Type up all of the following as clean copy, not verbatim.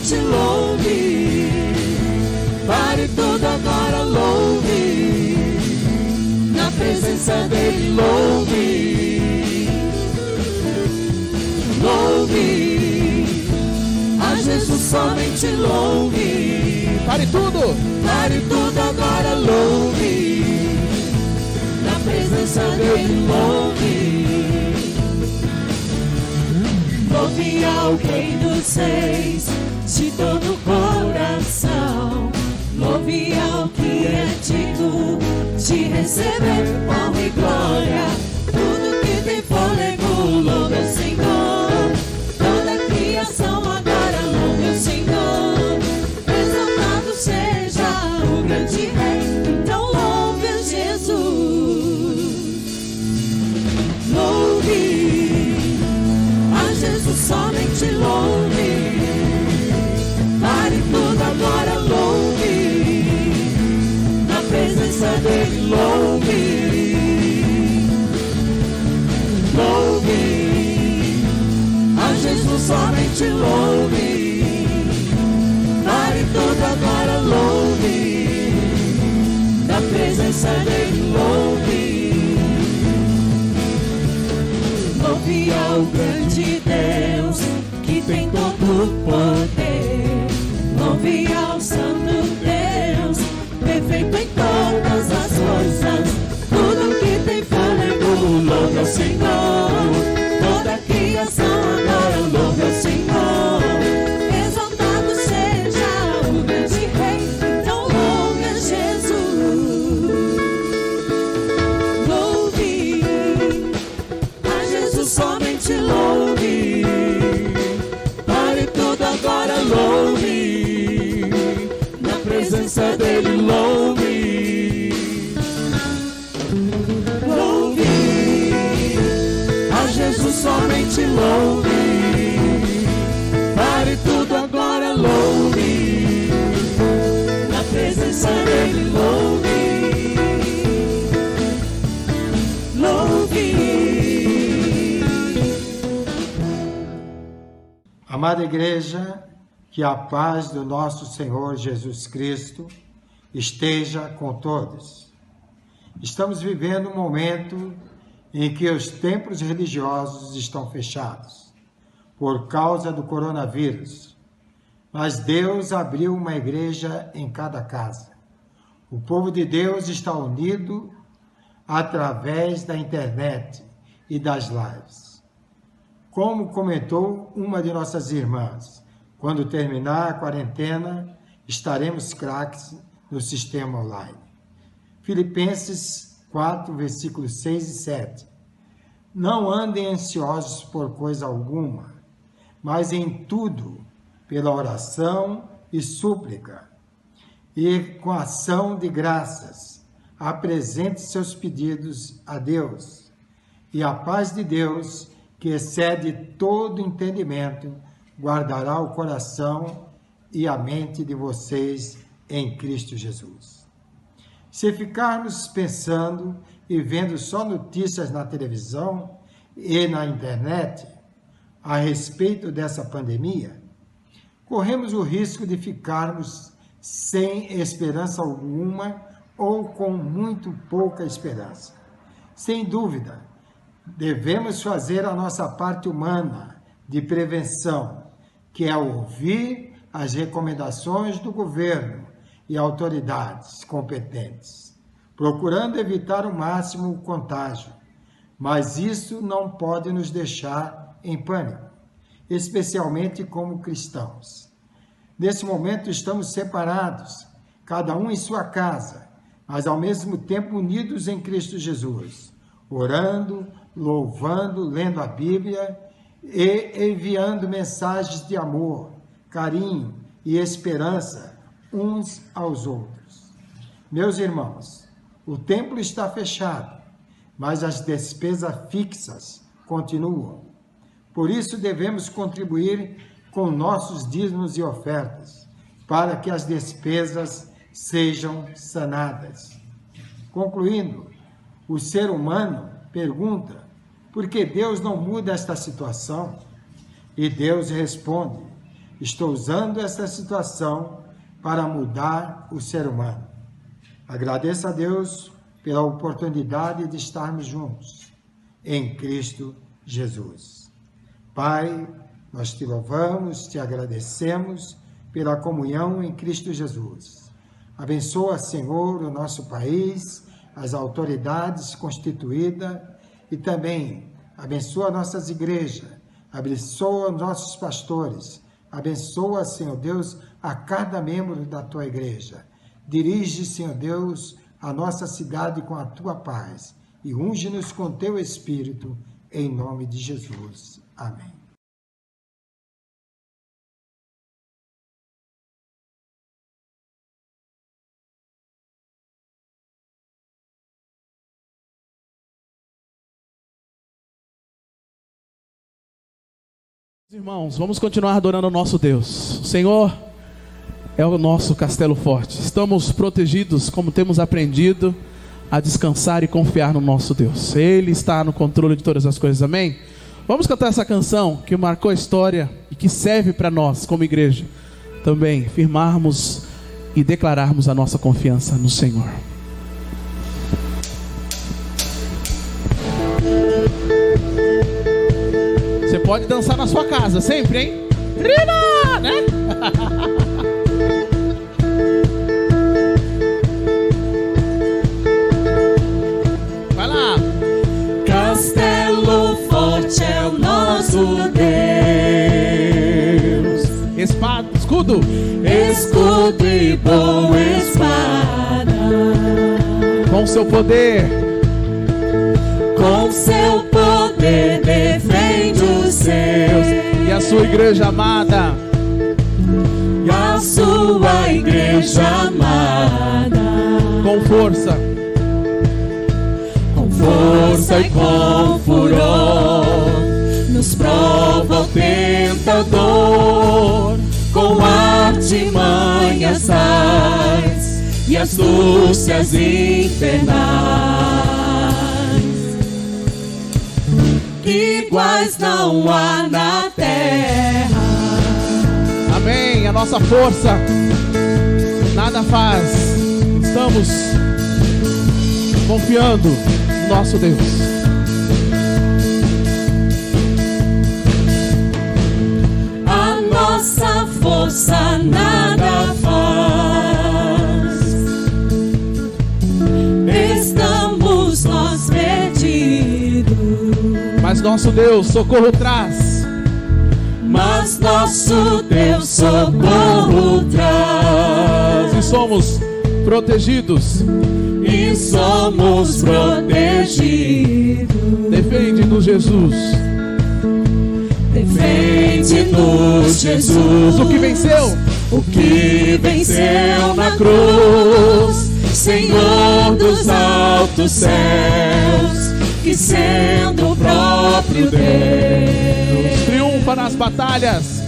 somente louve. Pare tudo agora, louve. Na presença dele, louve. Louve. A Jesus somente louve. Pare tudo. Pare tudo agora, louve. Na presença dele, louve. Louve ao Rei dos Reis de todo o coração. Louve ao que é digno de receber honra e glória. Tudo que tem fôlego, louve ao Senhor. Toda a criação agora louve ao Senhor. Exaltado seja o grande Rei, então louve a Jesus. Louve a Jesus, somente louve. Pare tudo agora, louve. Na presença dele, louve. Louve a Jesus, somente louve. Pare tudo agora, louve. Na presença dele, louve. Louve ao grande Deus que tem todo o poder. Louve ao santo Deus, perfeito em todas as coisas. Tudo que tem fôlego, louve ao Senhor. Toda a criação agora louve ao Senhor. Exaltado seja o grande Rei, então louve a Jesus. Louve a Jesus, somente louve. Pare tudo agora, louve. Na presença dele, louve. Louve a Jesus, somente louve. Pare tudo agora, louve. Na presença dele, louve. Louve. Amada igreja, que a paz do nosso Senhor Jesus Cristo esteja com todos. Estamos vivendo um momento em que os templos religiosos estão fechados por causa do coronavírus, mas Deus abriu uma igreja em cada casa. O povo de Deus está unido através da internet e das lives. Como comentou uma de nossas irmãs, quando terminar a quarentena, estaremos craques no sistema online. Filipenses 4, versículos 6 e 7. Não andem ansiosos por coisa alguma, mas em tudo, pela oração e súplica, e com ação de graças, apresente seus pedidos a Deus, e a paz de Deus, que excede todo entendimento, guardará o coração e a mente de vocês em Cristo Jesus. Se ficarmos pensando e vendo só notícias na televisão e na internet a respeito dessa pandemia, corremos o risco de ficarmos sem esperança alguma ou com muito pouca esperança. Sem dúvida, devemos fazer a nossa parte humana de prevenção, que é ouvir as recomendações do governo e autoridades competentes, procurando evitar ao máximo o contágio. Mas isso não pode nos deixar em pânico, especialmente como cristãos. Nesse momento estamos separados, cada um em sua casa, mas ao mesmo tempo unidos em Cristo Jesus, orando, louvando, lendo a Bíblia e enviando mensagens de amor, carinho e esperança uns aos outros. Meus irmãos, o templo está fechado, mas as despesas fixas continuam. Por isso devemos contribuir com nossos dízimos e ofertas, para que as despesas sejam sanadas. Concluindo, o ser humano pergunta: por que Deus não muda esta situação? E Deus responde: estou usando esta situação para mudar o ser humano. Agradeço a Deus pela oportunidade de estarmos juntos em Cristo Jesus. Pai, nós te louvamos, te agradecemos pela comunhão em Cristo Jesus. Abençoa, Senhor, o nosso país, as autoridades constituídas e também abençoa nossas igrejas, abençoa nossos pastores, abençoa, Senhor Deus, a cada membro da tua igreja. Dirige, Senhor Deus, a nossa cidade com a tua paz e unge-nos com teu Espírito, em nome de Jesus. Amém. Irmãos, vamos continuar adorando o nosso Deus. O Senhor é o nosso castelo forte. Estamos protegidos, como temos aprendido, a descansar e confiar no nosso Deus. Ele está no controle de todas as coisas, amém? Vamos cantar essa canção que marcou a história e que serve para nós, como igreja, também firmarmos e declararmos a nossa confiança no Senhor. Você pode dançar na sua casa, sempre, hein? Rina, né? Vai lá. Castelo forte é o nosso Deus. Espada, escudo. Escudo e boa espada. Com seu poder. Com seu poder defende os seus. E a sua igreja amada. E a sua igreja amada. Com força. Com força e com furor. Nos prova o tentador. Com artimanhas sais e astúcias infernais. Iguais não há na terra. Amém. A nossa força nada faz. Estamos confiando no nosso Deus. A nossa força nada faz. Estamos nós perdidos. Mas nosso Deus socorro traz. Mas nosso Deus socorro traz. E somos protegidos. E somos protegidos. Defende-nos, Jesus. Defende-nos, Jesus. O que venceu? O que venceu na cruz. Senhor dos altos céus. Que sendo o próprio Deus triunfa nas batalhas.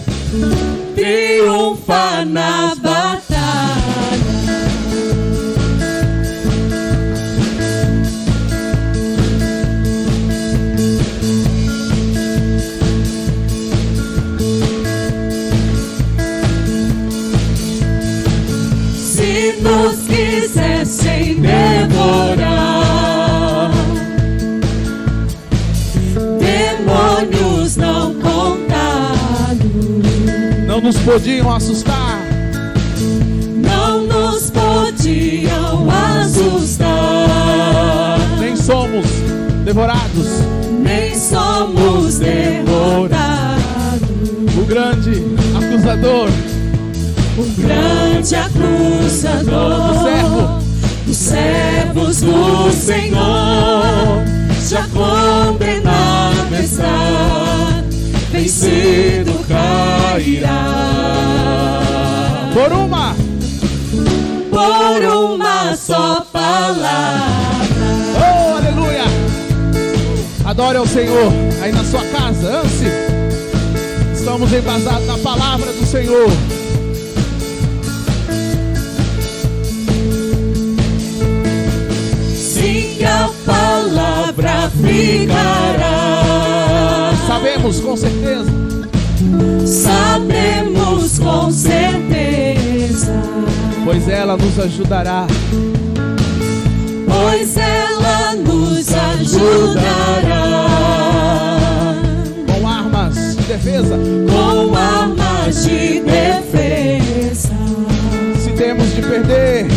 Triunfa nas batalhas. Se nos quisessem devorar, demônios não contados, não nos podiam assustar. Não nos podiam assustar. Nem somos devorados. Nem somos devorados. O grande acusador. O grande acusador dos servos do Senhor já condenado está, vencido cairá. Por uma só palavra. Oh, aleluia! Adore ao Senhor aí na sua casa, ance. Estamos embasados na palavra do Senhor. A palavra ficará. Sabemos com certeza. Sabemos certeza, pois ela nos ajudará. pois ela nos ajudará. Com armas de defesa, Com armas de defesa. se temos de perder,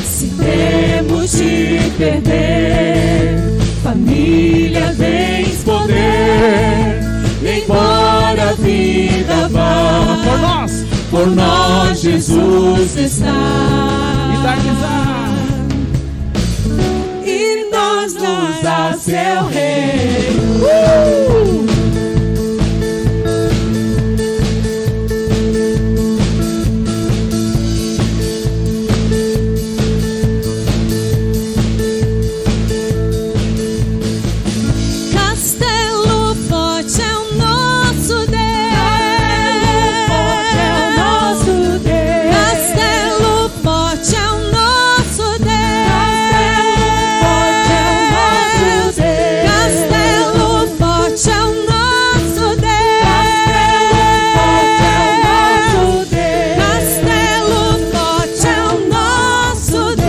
Se temos de perder família, bens, poder, embora a vida vá, por nós Jesus está. e dar-lhes-á. E nós nos a seu rei. Castelo forte é o nosso Deus. Castelo forte é o nosso Deus. Castelo forte é o nosso Deus. Castelo forte é o nosso Deus.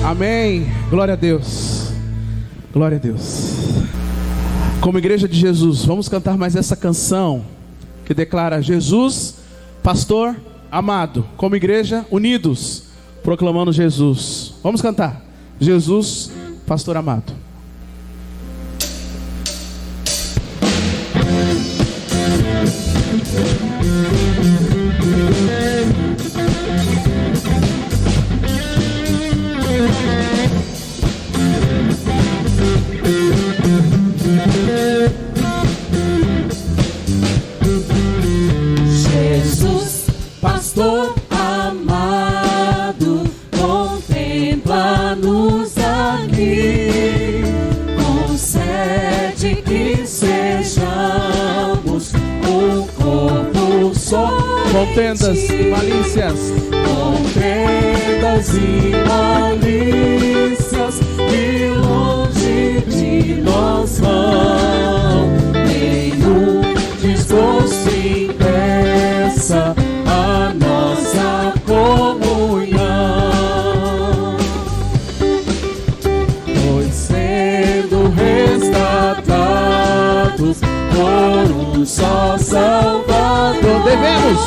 Amém. Glória a Deus. Glória a Deus. Como igreja de Jesus, vamos cantar mais essa canção que declara: Jesus, pastor amado. Como igreja, unidos, proclamando Jesus. Vamos cantar: Jesus, pastor amado. Jesus, pastor amado, contempla-nos aqui, concede que sejamos um corpo só. Contendas e malícias, Contendas e malícias que longe de nós vão, nenhum desgosto impeça a nossa comunhão, pois sendo resgatados por um só Salvador, devemos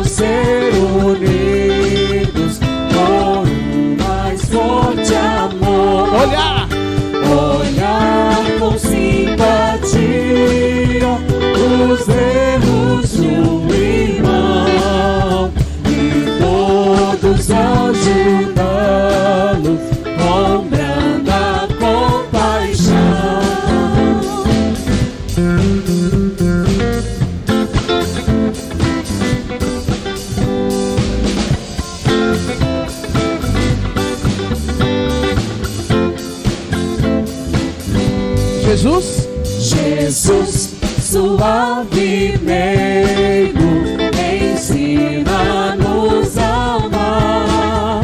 ser unidos por um mais forte amor. olhar Olhar com simpatia os erros do irmão e todos ajudá-lo com branda compaixão. Jesus, Jesus, suave meigo, ensina-nos a amar,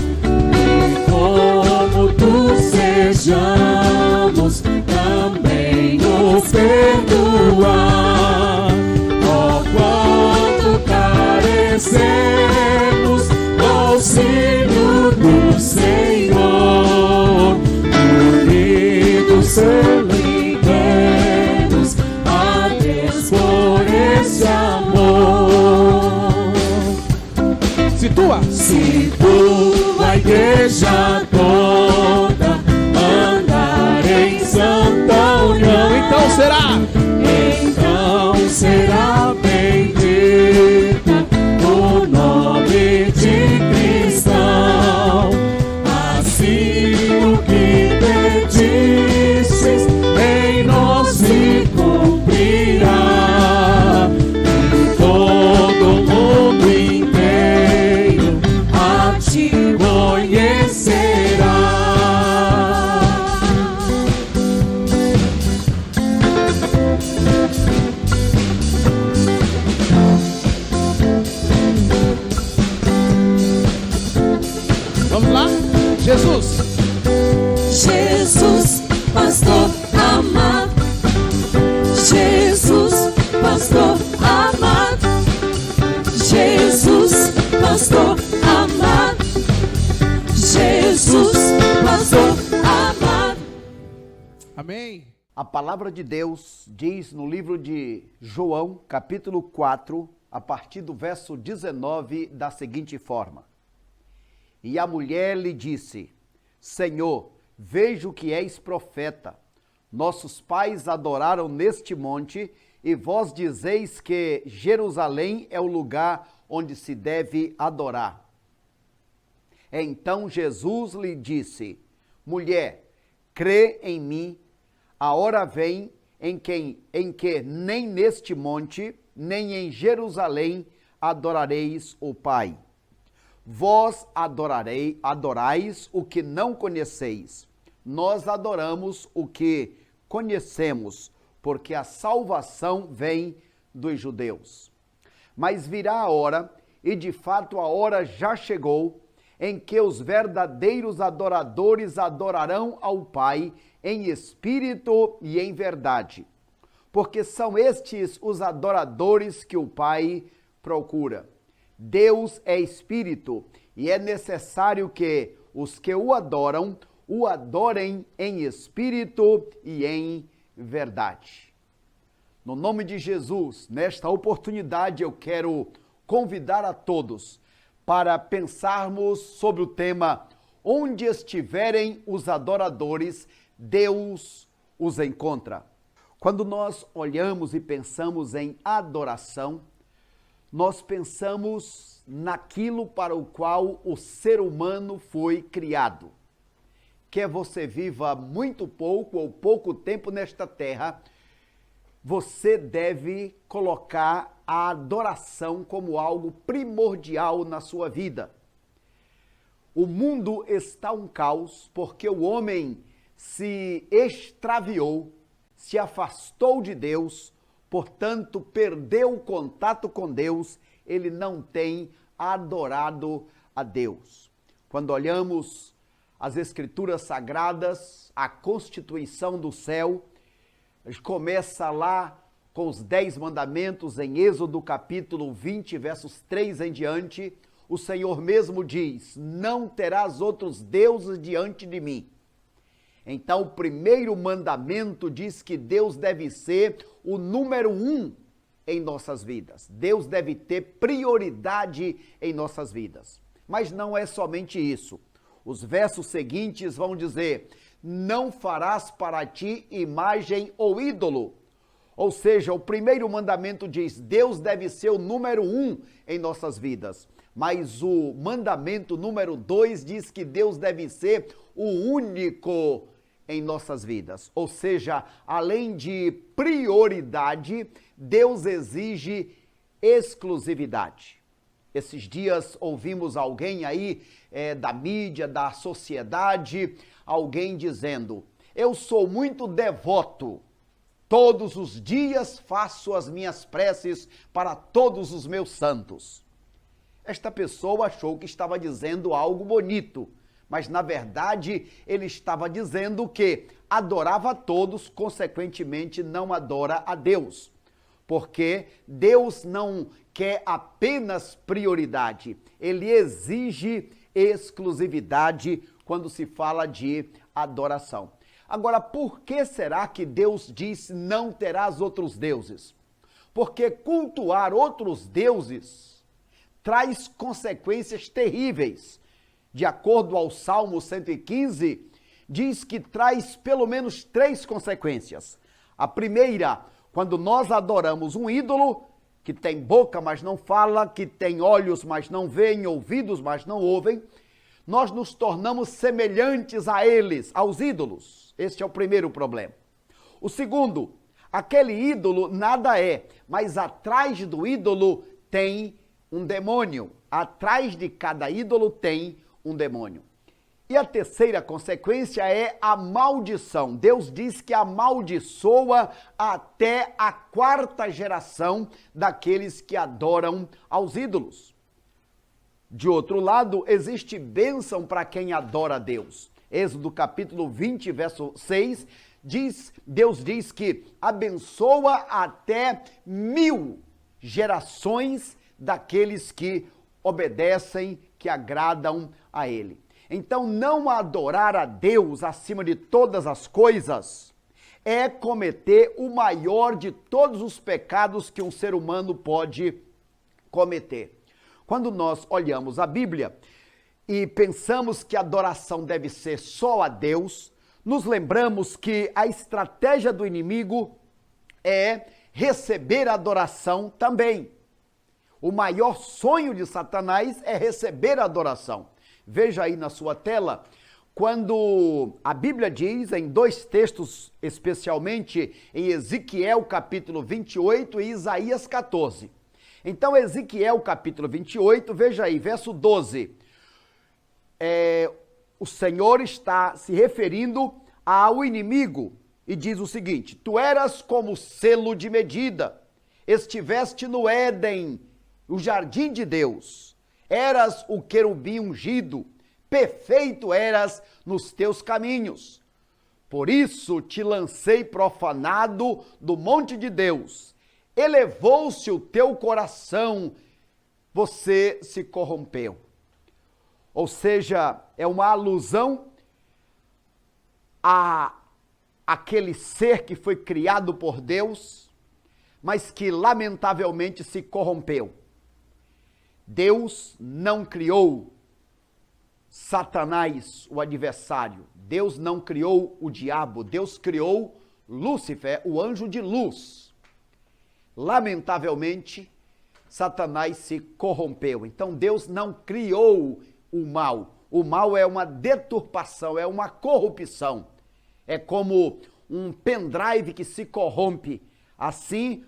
e como tu sejamos, também nos perdoar. Oh, quanto carecemos do auxílio do Senhor, unidos seremos a Deus por esse amor. se tua Se tua igreja toda andar em santa união, então será bendito o nome de cristão. Assim o que pedistes em nós se cumprirá, e todo mundo inteiro a ti conhecerá. vamos lá. Jesus, Jesus, pastor amado, Amém. A palavra de Deus diz no livro de João, capítulo 4, a partir do verso 19, da seguinte forma: E a mulher lhe disse: Senhor, vejo que és profeta. Nossos pais adoraram neste monte, e vós dizeis que Jerusalém é o lugar onde se deve adorar. Então Jesus lhe disse: Mulher, crê em mim, a hora vem em que nem neste monte, nem em Jerusalém adorareis o Pai. Vós adorais o que não conheceis. Nós adoramos o que conhecemos, porque a salvação vem dos judeus. Mas virá a hora, e de fato a hora já chegou, em que os verdadeiros adoradores adorarão ao Pai em espírito e em verdade, porque são estes os adoradores que o Pai procura. Deus é espírito, e é necessário que os que o adorem em espírito e em verdade. No nome de Jesus, nesta oportunidade eu quero convidar a todos para pensarmos sobre o tema: onde estiverem os adoradores, Deus os encontra. Quando nós olhamos e pensamos em adoração, nós pensamos naquilo para o qual o ser humano foi criado. Quer você viva muito pouco ou pouco tempo nesta terra, você deve colocar a adoração como algo primordial na sua vida. O mundo está um caos porque o homem se extraviou, se afastou de Deus, portanto perdeu o contato com Deus, ele não tem adorado a Deus. Quando olhamos as Escrituras Sagradas, a constituição do céu, começa lá com os 10 mandamentos em Êxodo capítulo 20, versos 3 em diante. O Senhor mesmo diz: não terás outros deuses diante de mim. Então o primeiro mandamento diz que Deus deve ser o número 1 em nossas vidas. Deus deve ter prioridade em nossas vidas. Mas não é somente isso. Os versos seguintes vão dizer: não farás para ti imagem ou ídolo. Ou seja, o primeiro mandamento diz: Deus deve ser o número 1 em nossas vidas. Mas o mandamento número 2 diz que Deus deve ser o único em nossas vidas. Ou seja, além de prioridade, Deus exige exclusividade. Esses dias ouvimos alguém aí da mídia, da sociedade, alguém dizendo: eu sou muito devoto, todos os dias faço as minhas preces para todos os meus santos. Esta pessoa achou que estava dizendo algo bonito, mas na verdade ele estava dizendo que adorava a todos, consequentemente não adora a Deus. Porque Deus não quer apenas prioridade, ele exige exclusividade quando se fala de adoração. Agora, por que será que Deus diz: não terás outros deuses? Porque cultuar outros deuses traz consequências terríveis. De acordo ao Salmo 115, diz que traz pelo menos 3 consequências. A primeira, quando nós adoramos um ídolo que tem boca, mas não fala, que tem olhos, mas não veem, ouvidos, mas não ouvem, nós nos tornamos semelhantes a eles, aos ídolos. Este é o primeiro problema. O segundo, aquele ídolo nada é, mas atrás do ídolo tem um demônio. Atrás de cada ídolo tem um demônio. E a terceira consequência é a maldição. Deus diz que amaldiçoa até a 4ª geração daqueles que adoram aos ídolos. De outro lado, existe bênção para quem adora a Deus. Êxodo capítulo 20, verso 6, Deus diz que abençoa até 1000 gerações daqueles que obedecem, que agradam a Ele. Então, não adorar a Deus acima de todas as coisas é cometer o maior de todos os pecados que um ser humano pode cometer. Quando nós olhamos a Bíblia e pensamos que a adoração deve ser só a Deus, nos lembramos que a estratégia do inimigo é receber adoração também. O maior sonho de Satanás é receber adoração. Veja aí na sua tela, quando a Bíblia diz, em dois textos especialmente, em Ezequiel capítulo 28 e Isaías 14. Então, Ezequiel capítulo 28, veja aí, verso 12. O Senhor está se referindo ao inimigo e diz o seguinte: tu eras como selo de medida, estiveste no Éden, o jardim de Deus, eras o querubim ungido, perfeito eras nos teus caminhos. Por isso te lancei profanado do monte de Deus, elevou-se o teu coração, você se corrompeu. Ou seja, é uma alusão a aquele ser que foi criado por Deus, mas que lamentavelmente se corrompeu. Deus não criou Satanás, o adversário. Deus não criou o diabo. Deus criou Lúcifer, o anjo de luz. Lamentavelmente, Satanás se corrompeu. Então, Deus não criou o mal. O mal é uma deturpação, é uma corrupção. É como um pendrive que se corrompe. Assim,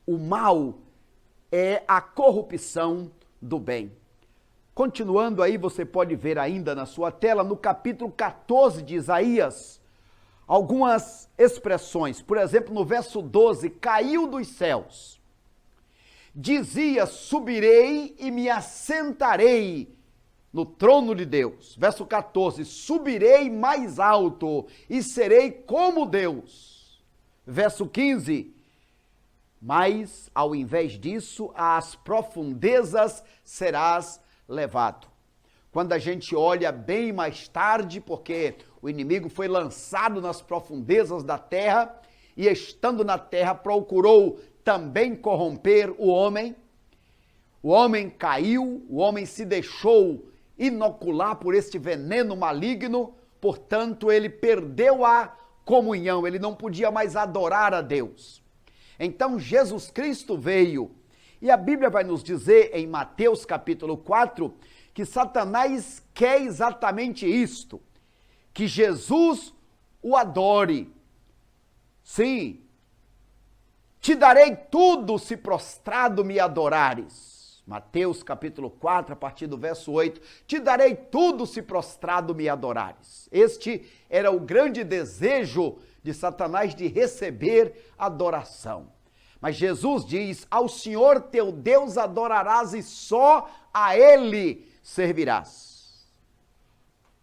o mal é a corrupção do bem. Continuando aí, você pode ver ainda na sua tela, no capítulo 14 de Isaías, algumas expressões. Por exemplo, no verso 12, caiu dos céus. Dizia, subirei e me assentarei no trono de Deus. Verso 14, subirei mais alto e serei como Deus. Verso 15, mas ao invés disso, às profundezas serás levado. Quando a gente olha bem mais tarde, porque o inimigo foi lançado nas profundezas da terra e estando na terra procurou também corromper o homem caiu, o homem se deixou inocular por este veneno maligno, portanto ele perdeu a comunhão, ele não podia mais adorar a Deus. Então Jesus Cristo veio, e a Bíblia vai nos dizer em Mateus capítulo 4, que Satanás quer exatamente isto, que Jesus o adore. Sim, te darei tudo se prostrado me adorares. Mateus capítulo 4, a partir do verso 8, te darei tudo se prostrado me adorares. Este era o grande desejo de Satanás de receber adoração. Mas Jesus diz, ao Senhor teu Deus adorarás e só a Ele servirás.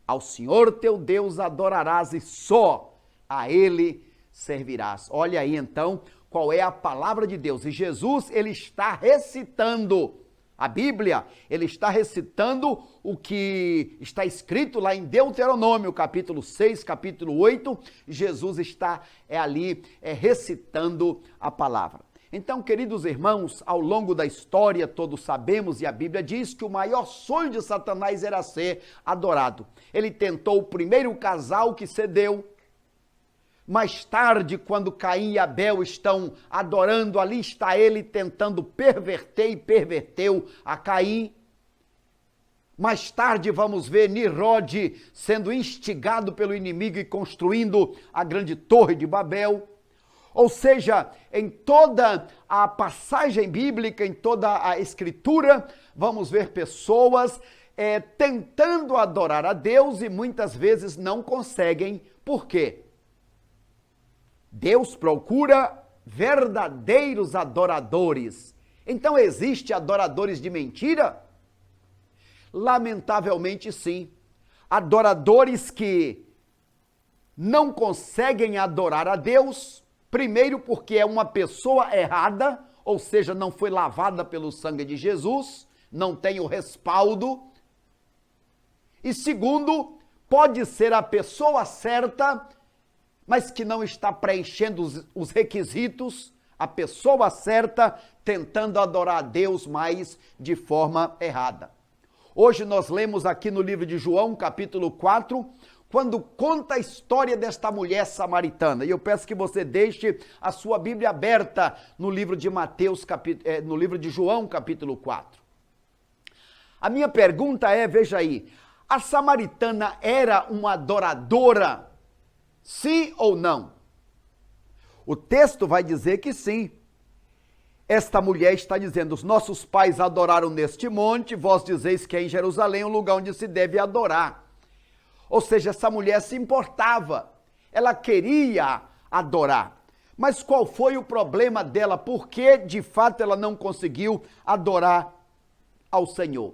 Ao Senhor teu Deus adorarás e só a Ele servirás. Olha aí então qual é a palavra de Deus. E Jesus, ele está recitando a Bíblia, ele está recitando o que está escrito lá em Deuteronômio, capítulo 6, capítulo 8, Jesus está ali recitando a palavra. Então, queridos irmãos, ao longo da história, todos sabemos, e a Bíblia diz que o maior sonho de Satanás era ser adorado. Ele tentou o primeiro casal que cedeu. Mais tarde, quando Caim e Abel estão adorando, ali está ele tentando perverter e perverteu a Caim. Mais tarde vamos ver Nimrod sendo instigado pelo inimigo e construindo a grande torre de Babel. Ou seja, em toda a passagem bíblica, em toda a escritura, vamos ver pessoas tentando adorar a Deus e muitas vezes não conseguem. Por quê? Deus procura verdadeiros adoradores. Então, existe adoradores de mentira? Lamentavelmente, sim. Adoradores que não conseguem adorar a Deus, primeiro porque é uma pessoa errada, ou seja, não foi lavada pelo sangue de Jesus, não tem o respaldo. E segundo, pode ser a pessoa certa, mas que não está preenchendo os requisitos, a pessoa certa, tentando adorar a Deus, mas de forma errada. Hoje nós lemos aqui no livro de João, capítulo 4, quando conta a história desta mulher samaritana. E eu peço que você deixe a sua Bíblia aberta no livro de no livro de João, capítulo 4. A minha pergunta é, veja aí, a samaritana era uma adoradora? Sim ou não? O texto vai dizer que sim. Esta mulher está dizendo, os nossos pais adoraram neste monte, vós dizeis que é em Jerusalém o lugar onde se deve adorar. Ou seja, essa mulher se importava, ela queria adorar. Mas qual foi o problema dela? Por que, de fato, ela não conseguiu adorar ao Senhor?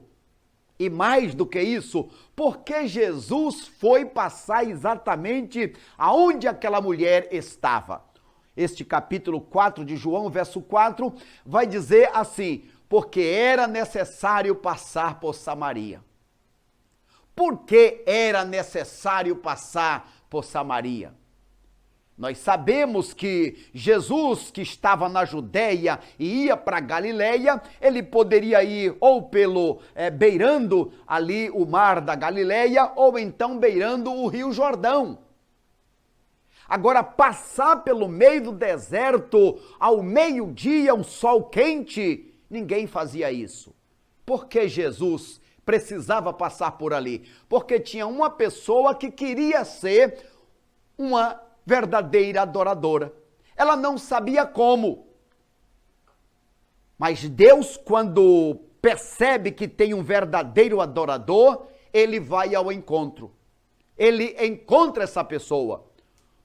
E mais do que isso, porque Jesus foi passar exatamente aonde aquela mulher estava. Este capítulo 4 de João, verso 4, vai dizer assim, porque era necessário passar por Samaria. Por que era necessário passar por Samaria? Nós sabemos que Jesus, que estava na Judéia e ia para Galileia, ele poderia ir ou pelo beirando ali o mar da Galileia, ou então beirando o Rio Jordão. Agora, passar pelo meio do deserto, ao meio-dia, um sol quente, ninguém fazia isso. Por que Jesus precisava passar por ali? Porque tinha uma pessoa que queria ser uma verdadeira adoradora. Ela não sabia como. Mas Deus, quando percebe que tem um verdadeiro adorador, ele vai ao encontro. Ele encontra essa pessoa.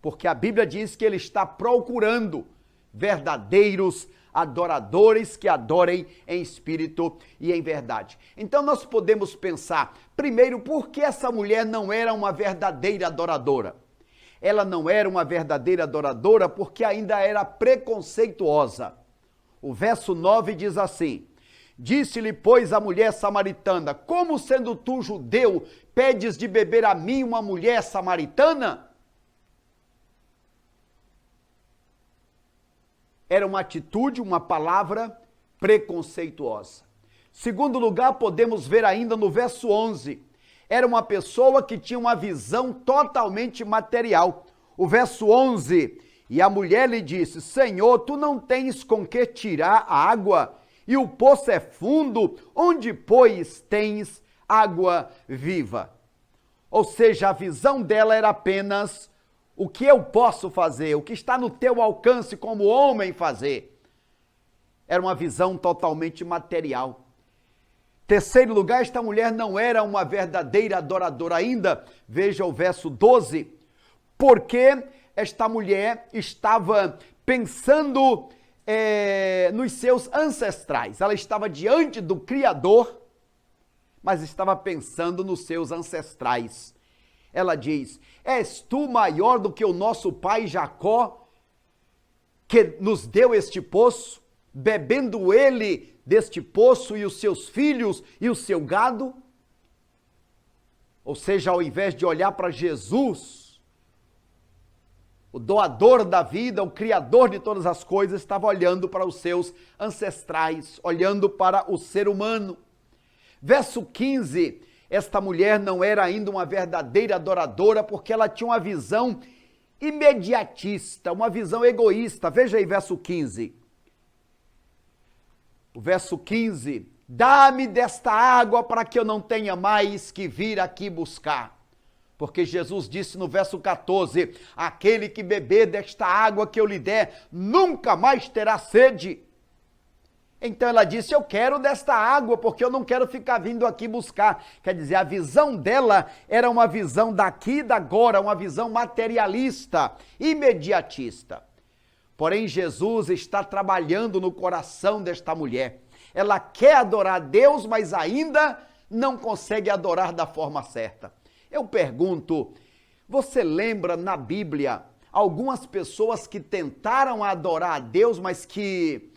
Porque a Bíblia diz que ele está procurando verdadeiros adoradores que adorem em espírito e em verdade. Então nós podemos pensar, primeiro, por que essa mulher não era uma verdadeira adoradora? Ela não era uma verdadeira adoradora porque ainda era preconceituosa. O verso 9 diz assim, disse-lhe, pois, a mulher samaritana, como sendo tu judeu, pedes de beber a mim, uma mulher samaritana? Era uma atitude, uma palavra preconceituosa. Segundo lugar, podemos ver ainda no verso 11. Era uma pessoa que tinha uma visão totalmente material. O verso 11, e a mulher lhe disse, Senhor, tu não tens com que tirar a água, e o poço é fundo, onde, pois, tens água viva? Ou seja, a visão dela era apenas o que eu posso fazer, o que está no teu alcance como homem fazer. Era uma visão totalmente material. Terceiro lugar, esta mulher não era uma verdadeira adoradora ainda. Veja o verso 12. Porque esta mulher estava pensando nos seus ancestrais. Ela estava diante do Criador, mas estava pensando nos seus ancestrais. Ela diz, és tu maior do que o nosso pai Jacó, que nos deu este poço, bebendo ele deste poço e os seus filhos e o seu gado? Ou seja, ao invés de olhar para Jesus, o doador da vida, o criador de todas as coisas, estava olhando para os seus ancestrais, olhando para o ser humano. Verso 15, esta mulher não era ainda uma verdadeira adoradora porque ela tinha uma visão imediatista, uma visão egoísta. Veja aí verso 15. O verso 15, dá-me desta água para que eu não tenha mais que vir aqui buscar. Porque Jesus disse no verso 14, aquele que beber desta água que eu lhe der, nunca mais terá sede. Então ela disse, eu quero desta água, porque eu não quero ficar vindo aqui buscar. Quer dizer, a visão dela era uma visão daqui e da agora, uma visão materialista, imediatista. Porém, Jesus está trabalhando no coração desta mulher. Ela quer adorar a Deus, mas ainda não consegue adorar da forma certa. Eu pergunto, você lembra na Bíblia algumas pessoas que tentaram adorar a Deus, mas que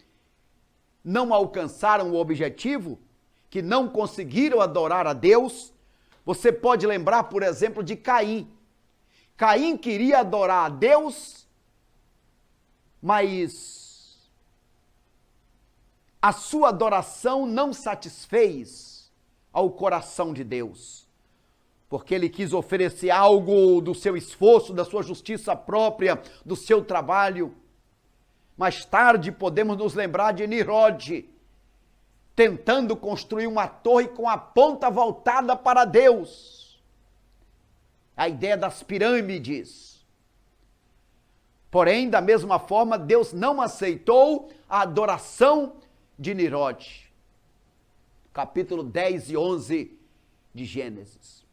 não alcançaram o objetivo, que não conseguiram adorar a Deus? Você pode lembrar, por exemplo, de Caim. Caim queria adorar a Deus, mas a sua adoração não satisfez ao coração de Deus, porque ele quis oferecer algo do seu esforço, da sua justiça própria, do seu trabalho. Mais tarde podemos nos lembrar de Nimrod, tentando construir uma torre com a ponta voltada para Deus. A ideia das pirâmides. Porém, da mesma forma, Deus não aceitou a adoração de Nimrod. Capítulo 10 e 11 de Gênesis.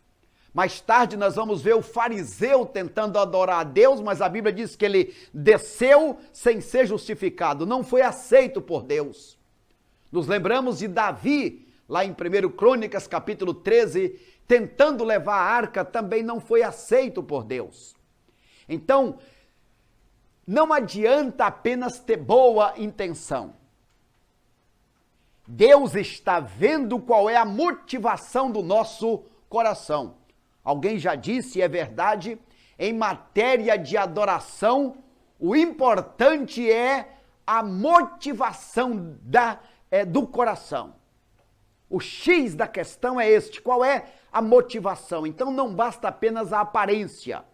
Mais tarde nós vamos ver o fariseu tentando adorar a Deus, mas a Bíblia diz que ele desceu sem ser justificado, não foi aceito por Deus. Nos lembramos de Davi, lá em 1 Crônicas, capítulo 13, tentando levar a arca, também não foi aceito por Deus. Então, não adianta apenas ter boa intenção. Deus está vendo qual é a motivação do nosso coração. Alguém já disse, e é verdade, em matéria de adoração, o importante é a motivação do coração. O X da questão é este, qual é a motivação? Então não basta apenas a aparência,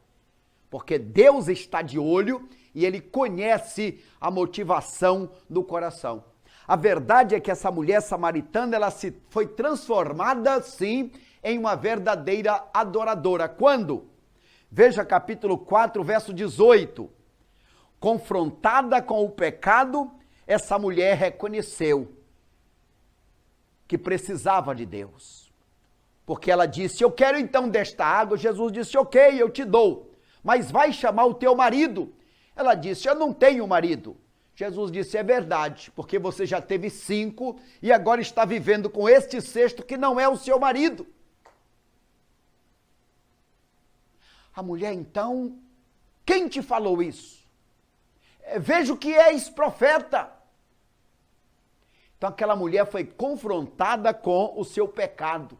porque Deus está de olho e Ele conhece a motivação do coração. A verdade é que essa mulher samaritana, ela foi transformada, sim, em uma verdadeira adoradora. Quando? Veja capítulo 4, verso 18. Confrontada com o pecado, essa mulher reconheceu que precisava de Deus. Porque ela disse, eu quero então desta água. Jesus disse, ok, eu te dou, mas vai chamar o teu marido. Ela disse, eu não tenho marido. Jesus disse, é verdade, porque você já teve 5 e agora está vivendo com este 6º que não é o seu marido. A mulher então, quem te falou isso? Vejo que és profeta. Então aquela mulher foi confrontada com o seu pecado.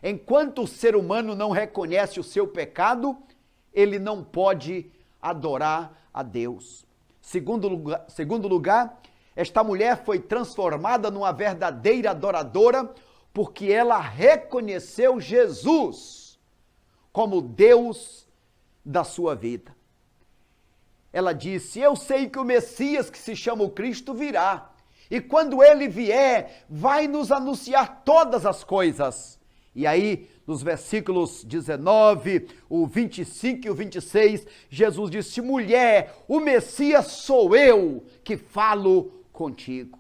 Enquanto o ser humano não reconhece o seu pecado, ele não pode adorar a Deus. Segundo lugar, esta mulher foi transformada numa verdadeira adoradora porque ela reconheceu Jesus como Deus da sua vida. Ela disse, eu sei que o Messias, que se chama o Cristo, virá. E quando ele vier, vai nos anunciar todas as coisas. E aí, nos versículos 19, o 25 e o 26, Jesus disse, mulher, o Messias sou eu que falo contigo.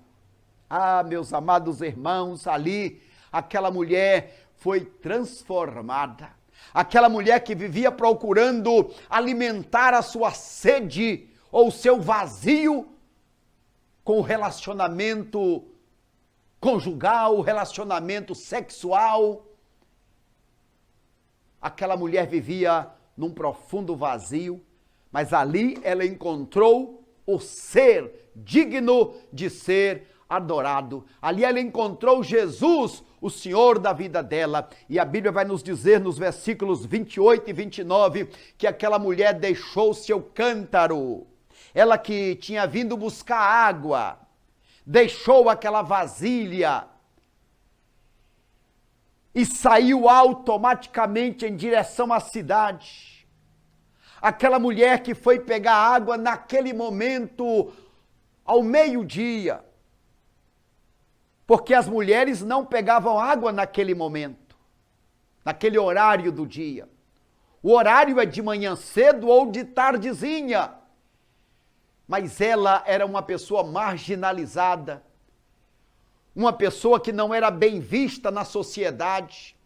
Ah, meus amados irmãos, ali, aquela mulher foi transformada. Aquela mulher que vivia procurando alimentar a sua sede ou o seu vazio com o relacionamento conjugal, o relacionamento sexual. Aquela mulher vivia num profundo vazio, mas ali ela encontrou o ser digno de ser adorado. Ali ela encontrou Jesus, o Senhor da vida dela. E a Bíblia vai nos dizer nos versículos 28 e 29 que aquela mulher deixou seu cântaro. Ela que tinha vindo buscar água, deixou aquela vasilha e saiu automaticamente em direção à cidade. Aquela mulher que foi pegar água naquele momento, ao meio-dia, porque as mulheres não pegavam água naquele momento, naquele horário do dia. O horário é de manhã cedo ou de tardezinha. Mas ela era uma pessoa marginalizada, uma pessoa que não era bem vista na sociedade,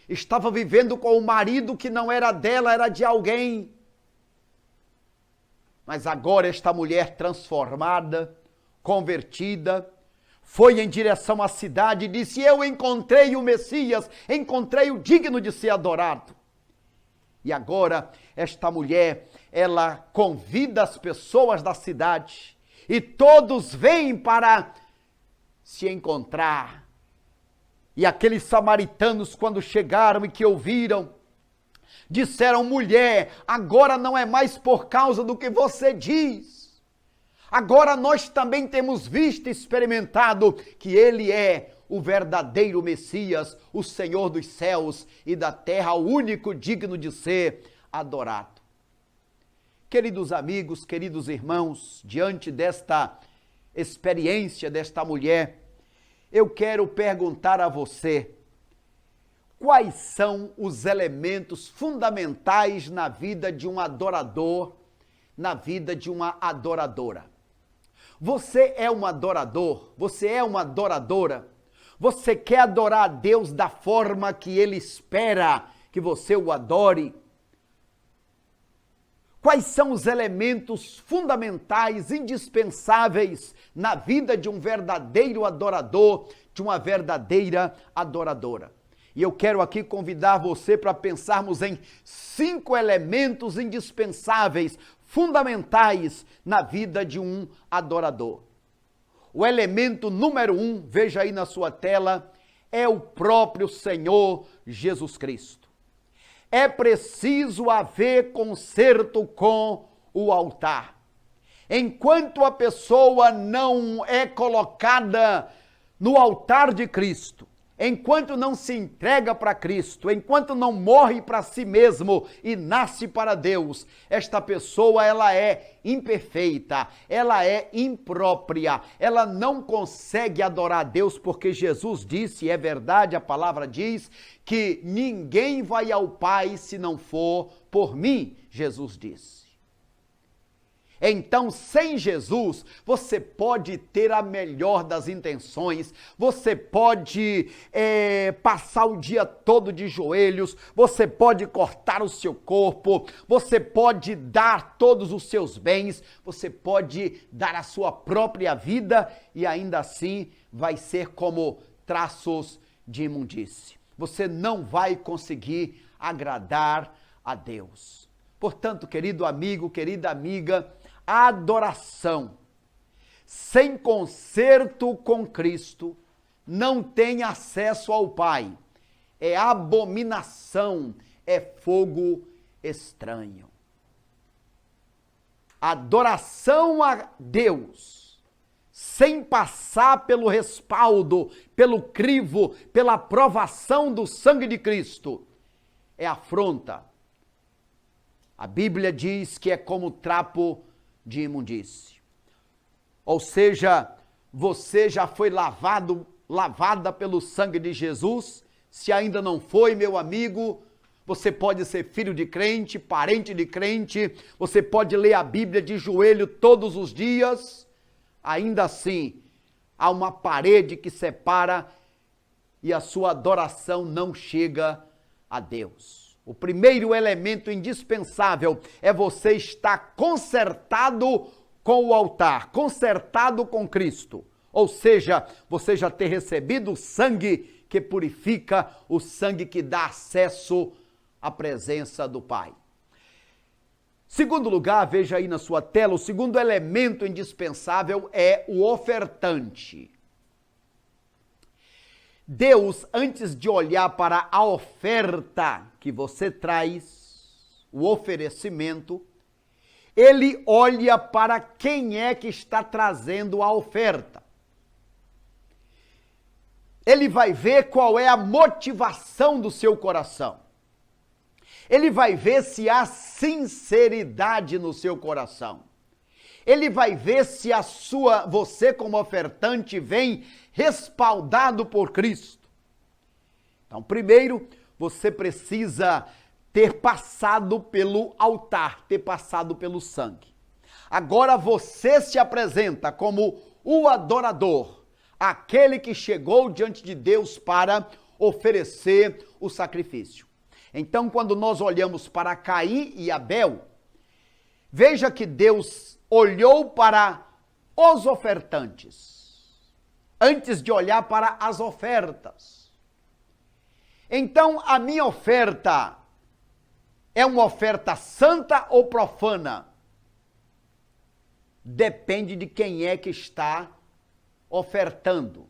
estava vivendo com um marido que não era dela, era de alguém. Mas agora esta mulher transformada, convertida, foi em direção à cidade e disse, eu encontrei o Messias, encontrei o digno de ser adorado. E agora esta mulher, ela convida as pessoas da cidade e todos vêm para se encontrar. E aqueles samaritanos, quando chegaram e que ouviram Disseram: mulher, agora não é mais por causa do que você diz. Agora nós também temos visto e experimentado que ele é o verdadeiro Messias, o Senhor dos céus e da terra, o único digno de ser adorado. Queridos amigos, queridos irmãos, diante desta experiência desta mulher, eu quero perguntar a você: quais são os elementos fundamentais na vida de um adorador, na vida de uma adoradora? Você é um adorador? Você é uma adoradora? Você quer adorar a Deus da forma que Ele espera que você o adore? Quais são os elementos fundamentais, indispensáveis na vida de um verdadeiro adorador, de uma verdadeira adoradora? E eu quero aqui convidar você para pensarmos em 5 elementos indispensáveis, fundamentais na vida de um adorador. O elemento número 1, veja aí na sua tela, é o próprio Senhor Jesus Cristo. É preciso haver conserto com o altar. Enquanto a pessoa não é colocada no altar de Cristo, enquanto não se entrega para Cristo, enquanto não morre para si mesmo e nasce para Deus, esta pessoa ela é imperfeita, ela é imprópria, ela não consegue adorar a Deus, porque Jesus disse, e é verdade, a palavra diz, que ninguém vai ao Pai se não for por mim, Jesus disse. Então, sem Jesus, você pode ter a melhor das intenções, você pode passar o dia todo de joelhos, você pode cortar o seu corpo, você pode dar todos os seus bens, você pode dar a sua própria vida e ainda assim vai ser como traços de imundície. Você não vai conseguir agradar a Deus. Portanto, querido amigo, querida amiga, a adoração sem conserto com Cristo não tem acesso ao Pai. É abominação, é fogo estranho. Adoração a Deus sem passar pelo respaldo, pelo crivo, pela aprovação do sangue de Cristo é afronta. A Bíblia diz que é como trapo de imundície. Ou seja, você já foi lavada pelo sangue de Jesus? Se ainda não foi, meu amigo, você pode ser filho de crente, parente de crente, você pode ler a Bíblia de joelho todos os dias, ainda assim, há uma parede que separa e a sua adoração não chega a Deus. O primeiro elemento indispensável é você estar consertado com o altar, consertado com Cristo. Ou seja, você já ter recebido o sangue que purifica, o sangue que dá acesso à presença do Pai. Segundo lugar, veja aí na sua tela, o segundo elemento indispensável é o ofertante. Deus, antes de olhar para a oferta que você traz, o oferecimento, Ele olha para quem é que está trazendo a oferta. Ele vai ver qual é a motivação do seu coração. Ele vai ver se há sinceridade no seu coração. Ele vai ver se você como ofertante vem respaldado por Cristo. Então, primeiro, você precisa ter passado pelo altar, ter passado pelo sangue. Agora você se apresenta como o adorador, aquele que chegou diante de Deus para oferecer o sacrifício. Então, quando nós olhamos para Caim e Abel, veja que Deus olhou para os ofertantes, antes de olhar para as ofertas. Então, a minha oferta é uma oferta santa ou profana? Depende de quem é que está ofertando.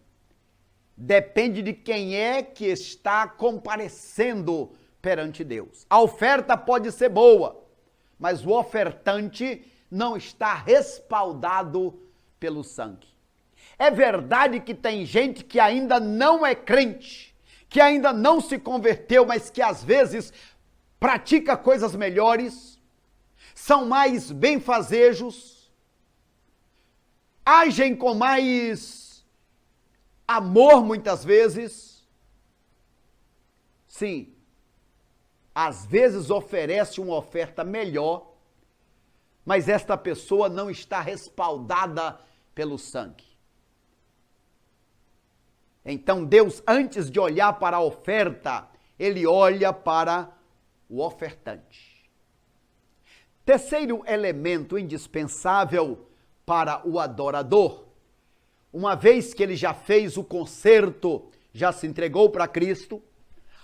Depende de quem é que está comparecendo perante Deus. A oferta pode ser boa, mas o ofertante não está respaldado pelo sangue. É verdade que tem gente que ainda não é crente, que ainda não se converteu, mas que às vezes pratica coisas melhores, são mais benfazejos, agem com mais amor muitas vezes. Sim, às vezes oferece uma oferta melhor, mas esta pessoa não está respaldada pelo sangue. Então Deus, antes de olhar para a oferta, ele olha para o ofertante. Terceiro elemento indispensável para o adorador, uma vez que ele já fez o concerto, já se entregou para Cristo,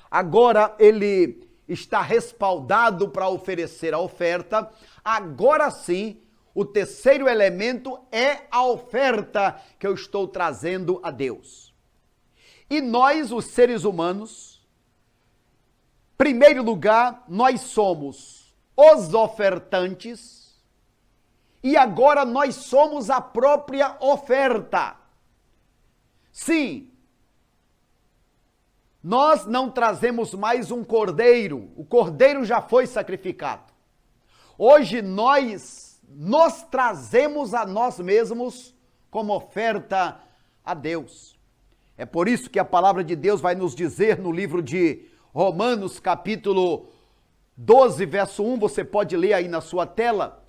agora ele está respaldado para oferecer a oferta, agora sim, o terceiro elemento é a oferta que eu estou trazendo a Deus. E nós, os seres humanos, primeiro lugar, nós somos os ofertantes e agora nós somos a própria oferta. Sim, nós não trazemos mais um cordeiro, o cordeiro já foi sacrificado. Hoje nós nos trazemos a nós mesmos como oferta a Deus. É por isso que a palavra de Deus vai nos dizer no livro de Romanos, capítulo 12, verso 1, você pode ler aí na sua tela.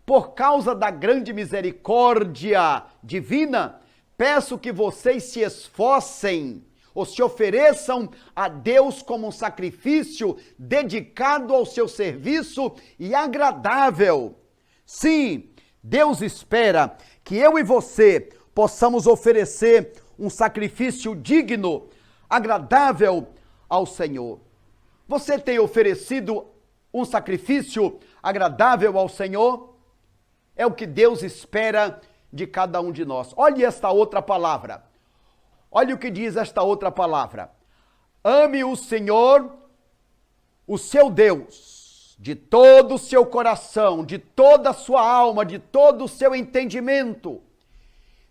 Por causa da grande misericórdia divina, peço que vocês se esforcem ou se ofereçam a Deus como um sacrifício dedicado ao seu serviço e agradável. Sim, Deus espera que eu e você possamos oferecer um sacrifício digno, agradável ao Senhor. Você tem oferecido um sacrifício agradável ao Senhor? É o que Deus espera de cada um de nós. Olhe esta outra palavra. Olha o que diz esta outra palavra. Ame o Senhor, o seu Deus, de todo o seu coração, de toda a sua alma, de todo o seu entendimento.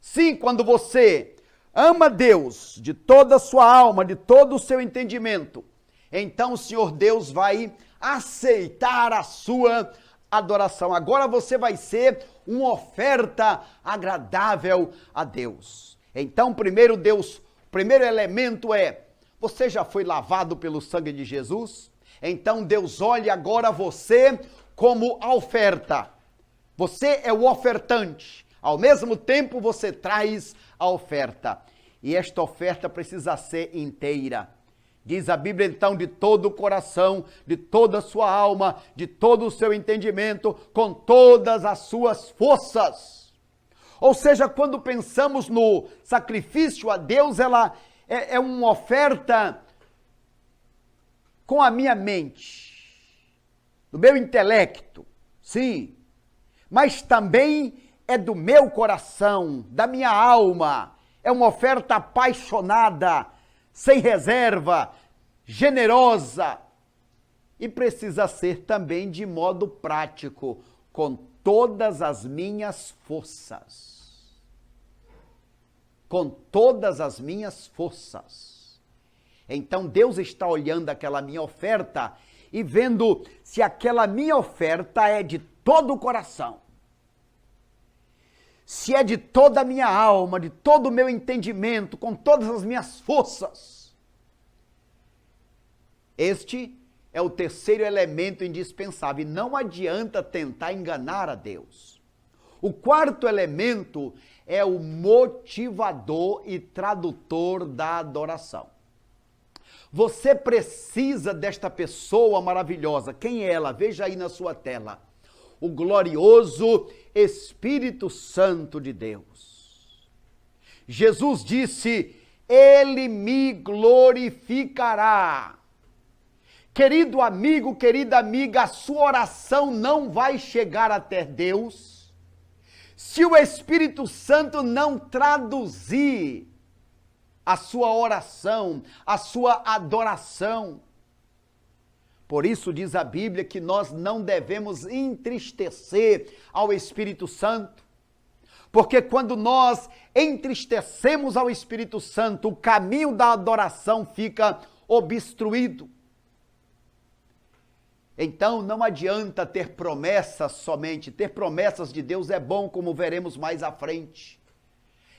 Sim, quando você ama Deus de toda a sua alma, de todo o seu entendimento, então o Senhor Deus vai aceitar a sua adoração. Agora você vai ser uma oferta agradável a Deus. Então, primeiro elemento é, você já foi lavado pelo sangue de Jesus? Então Deus olha agora você como a oferta. Você é o ofertante. Ao mesmo tempo você traz a oferta. E esta oferta precisa ser inteira. Diz a Bíblia então, de todo o coração, de toda a sua alma, de todo o seu entendimento, com todas as suas forças. Ou seja, quando pensamos no sacrifício a Deus, ela é uma oferta com a minha mente, do meu intelecto, sim, mas também é do meu coração, da minha alma. É uma oferta apaixonada, sem reserva, generosa e precisa ser também de modo prático, com todas as minhas forças. Com todas as minhas forças. Então Deus está olhando aquela minha oferta e vendo se aquela minha oferta é de todo o coração. Se é de toda a minha alma, de todo o meu entendimento, com todas as minhas forças. Este é o terceiro elemento indispensável. E não adianta tentar enganar a Deus. O quarto elemento é o motivador e tradutor da adoração. Você precisa desta pessoa maravilhosa. Quem é ela? Veja aí na sua tela. O glorioso Espírito Santo de Deus. Jesus disse, ele me glorificará. Querido amigo, querida amiga, a sua oração não vai chegar até Deus se o Espírito Santo não traduzir a sua oração, a sua adoração. Por isso diz a Bíblia que nós não devemos entristecer ao Espírito Santo, porque quando nós entristecemos ao Espírito Santo, o caminho da adoração fica obstruído. Então não adianta ter promessas somente, ter promessas de Deus é bom, como veremos mais à frente.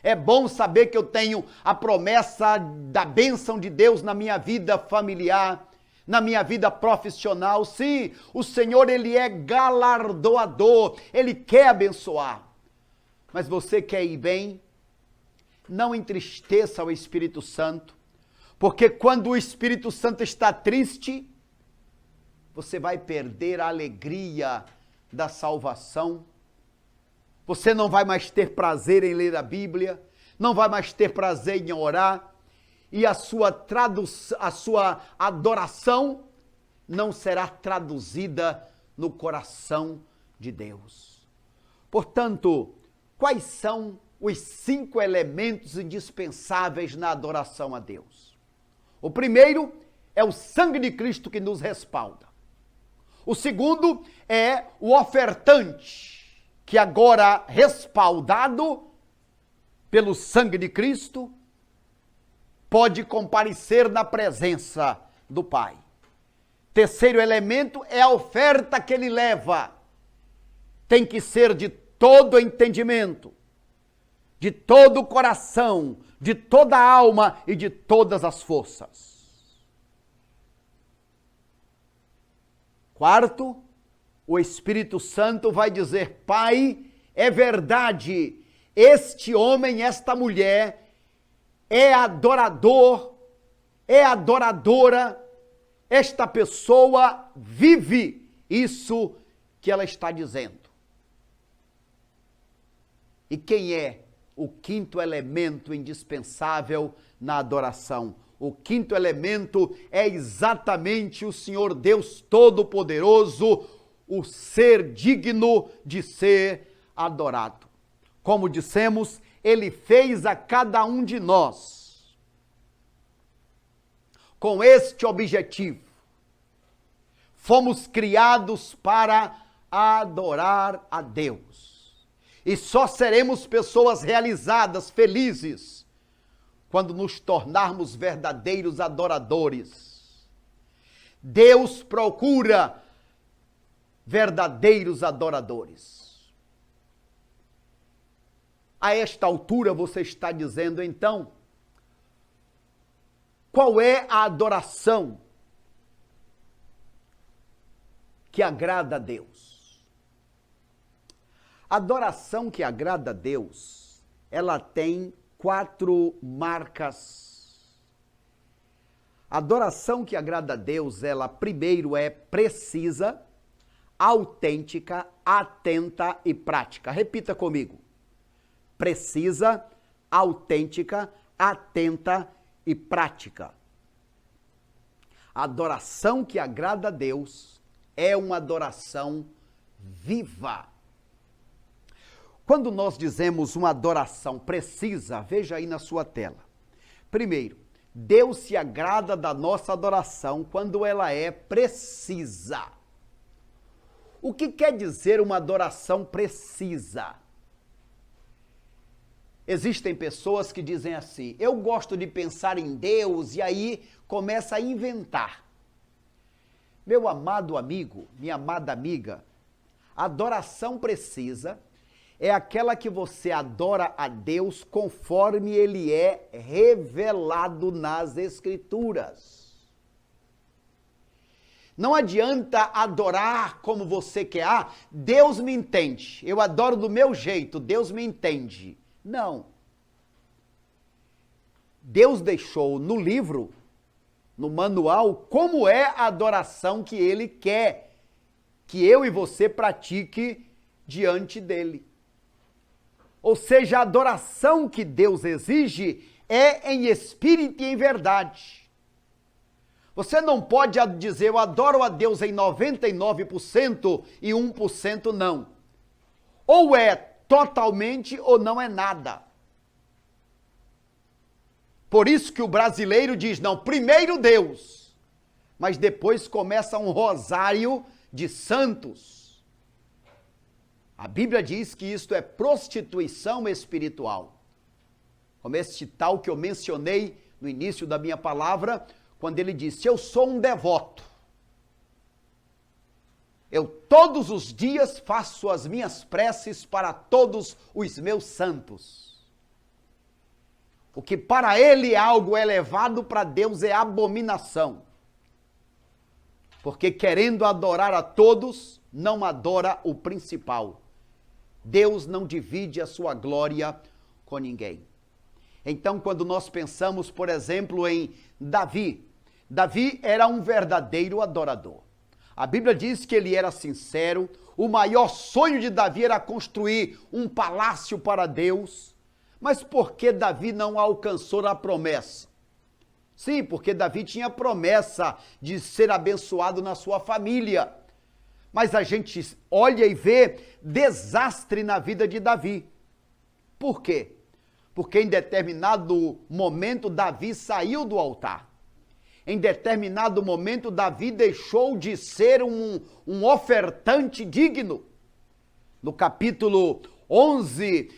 É bom saber que eu tenho a promessa da bênção de Deus na minha vida familiar, na minha vida profissional. Sim, o Senhor, Ele é galardoador, Ele quer abençoar. Mas você quer ir bem? Não entristeça o Espírito Santo, porque quando o Espírito Santo está triste, você vai perder a alegria da salvação. Você não vai mais ter prazer em ler a Bíblia, não vai mais ter prazer em orar, e a sua adoração não será traduzida no coração de Deus. Portanto, quais são os 5 elementos indispensáveis na adoração a Deus? O primeiro é o sangue de Cristo que nos respalda. O segundo é o ofertante, que agora respaldado pelo sangue de Cristo, pode comparecer na presença do Pai. Terceiro elemento é a oferta que ele leva. Tem que ser de todo entendimento, de todo o coração, de toda a alma e de todas as forças. Quarto, o Espírito Santo vai dizer: Pai, é verdade, este homem, esta mulher é adorador, é adoradora, esta pessoa vive isso que ela está dizendo. E quem é o quinto elemento indispensável na adoração? O quinto elemento é exatamente o Senhor Deus Todo-Poderoso, o ser digno de ser adorado. Como dissemos, Ele fez a cada um de nós com este objetivo. Fomos criados para adorar a Deus. E só seremos pessoas realizadas, felizes, quando nos tornarmos verdadeiros adoradores. Deus procura verdadeiros adoradores. A esta altura você está dizendo, então, qual é a adoração que agrada a Deus? A adoração que agrada a Deus, ela tem 4 marcas. A adoração que agrada a Deus, ela primeiro é precisa, autêntica, atenta e prática. Repita comigo. Precisa, autêntica, atenta e prática. A adoração que agrada a Deus é uma adoração viva. Quando nós dizemos uma adoração precisa, veja aí na sua tela. Primeiro, Deus se agrada da nossa adoração quando ela é precisa. O que quer dizer uma adoração precisa? Existem pessoas que dizem assim: eu gosto de pensar em Deus, e aí começa a inventar. Meu amado amigo, minha amada amiga, a adoração precisa é aquela que você adora a Deus conforme Ele é revelado nas Escrituras. Não adianta adorar como você quer. Ah, Deus me entende, eu adoro do meu jeito, Deus me entende. Não. Deus deixou no livro, no manual, como é a adoração que Ele quer que eu e você pratique diante dEle. Ou seja, a adoração que Deus exige é em espírito e em verdade. Você não pode dizer, eu adoro a Deus em 99% e 1% não. Ou é totalmente ou não é nada. Por isso que o brasileiro diz, não, primeiro Deus, mas depois começa um rosário de santos. A Bíblia diz que isto é prostituição espiritual. Como este tal que eu mencionei no início da minha palavra, quando ele disse: eu sou um devoto. Eu todos os dias faço as minhas preces para todos os meus santos. O que para ele é algo elevado, para Deus é abominação. Porque querendo adorar a todos, não adora o principal. Deus não divide a sua glória com ninguém. Então, quando nós pensamos, por exemplo, em Davi, Davi era um verdadeiro adorador. A Bíblia diz que ele era sincero, o maior sonho de Davi era construir um palácio para Deus. Mas por que Davi não alcançou a promessa? Sim, porque Davi tinha promessa de ser abençoado na sua família. Mas a gente olha e vê desastre na vida de Davi. Por quê? Porque em determinado momento Davi saiu do altar. Em determinado momento Davi deixou de ser um ofertante digno. No capítulo 11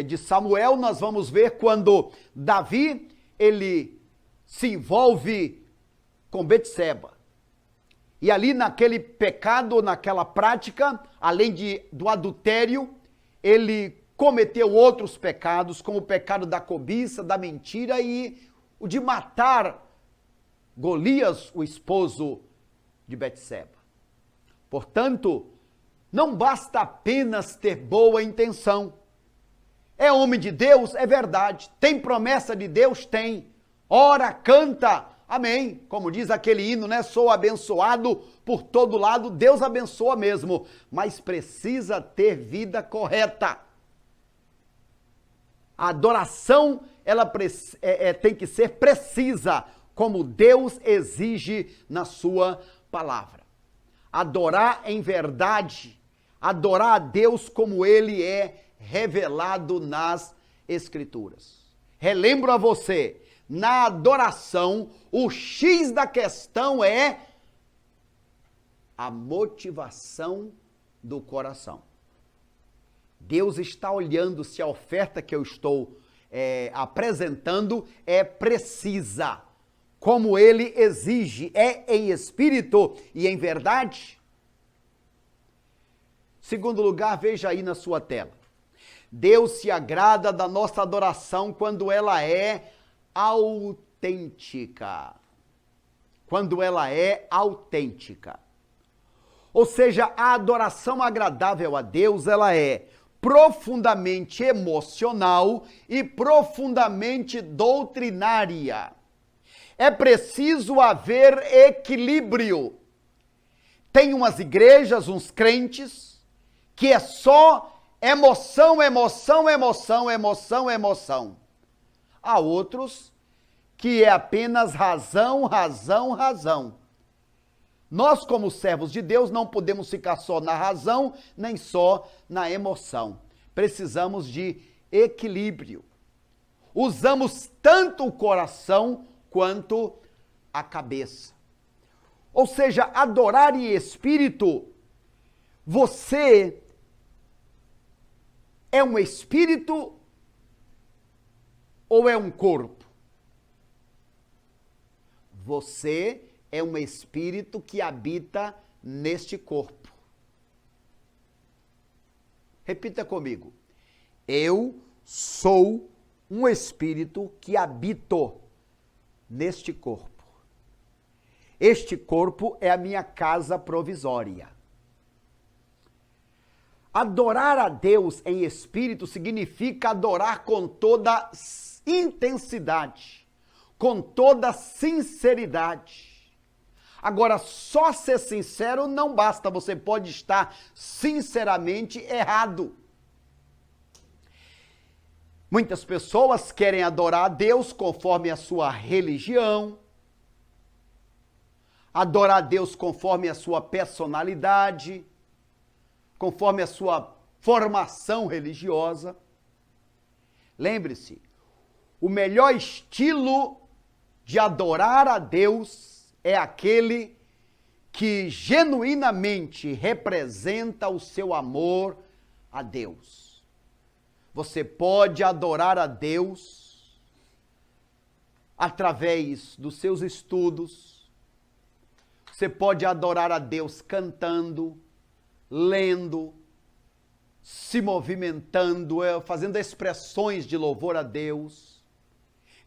de Samuel, nós vamos ver quando Davi, ele se envolve com Betseba. E ali naquele pecado, naquela prática, além do adultério, ele cometeu outros pecados, como o pecado da cobiça, da mentira e o de matar Golias, o esposo de Betseba. Portanto, não basta apenas ter boa intenção. É homem de Deus? É verdade. Tem promessa de Deus? Tem. Ora, canta, amém. Como diz aquele hino, né? Sou abençoado por todo lado, Deus abençoa mesmo. Mas precisa ter vida correta. A adoração, ela tem que ser precisa, como Deus exige na sua palavra. Adorar em verdade, adorar a Deus como Ele é revelado nas Escrituras. Relembro a você, na adoração, o X da questão é a motivação do coração. Deus está olhando se a oferta que eu estou apresentando é precisa, como Ele exige, é em espírito e em verdade. Segundo lugar, veja aí na sua tela. Deus se agrada da nossa adoração quando ela é autêntica. Quando ela é autêntica. Ou seja, a adoração agradável a Deus, ela é profundamente emocional e profundamente doutrinária. É preciso haver equilíbrio. Tem umas igrejas, uns crentes, que é só emoção, emoção, emoção, emoção, emoção. Há outros que é apenas razão, razão, razão. Nós, como servos de Deus, não podemos ficar só na razão, nem só na emoção. Precisamos de equilíbrio. Usamos tanto o coração quanto a cabeça. Ou seja, adorar em espírito, você é um espírito ou é um corpo? Você é um espírito que habita neste corpo. Repita comigo. Eu sou um espírito que habito neste corpo. Este corpo é a minha casa provisória. Adorar a Deus em espírito significa adorar com toda intensidade, com toda sinceridade. Agora, só ser sincero não basta, você pode estar sinceramente errado. Muitas pessoas querem adorar a Deus conforme a sua religião, adorar a Deus conforme a sua personalidade, conforme a sua formação religiosa. Lembre-se, o melhor estilo de adorar a Deus é aquele que genuinamente representa o seu amor a Deus. Você pode adorar a Deus através dos seus estudos. Você pode adorar a Deus cantando, lendo, se movimentando, fazendo expressões de louvor a Deus,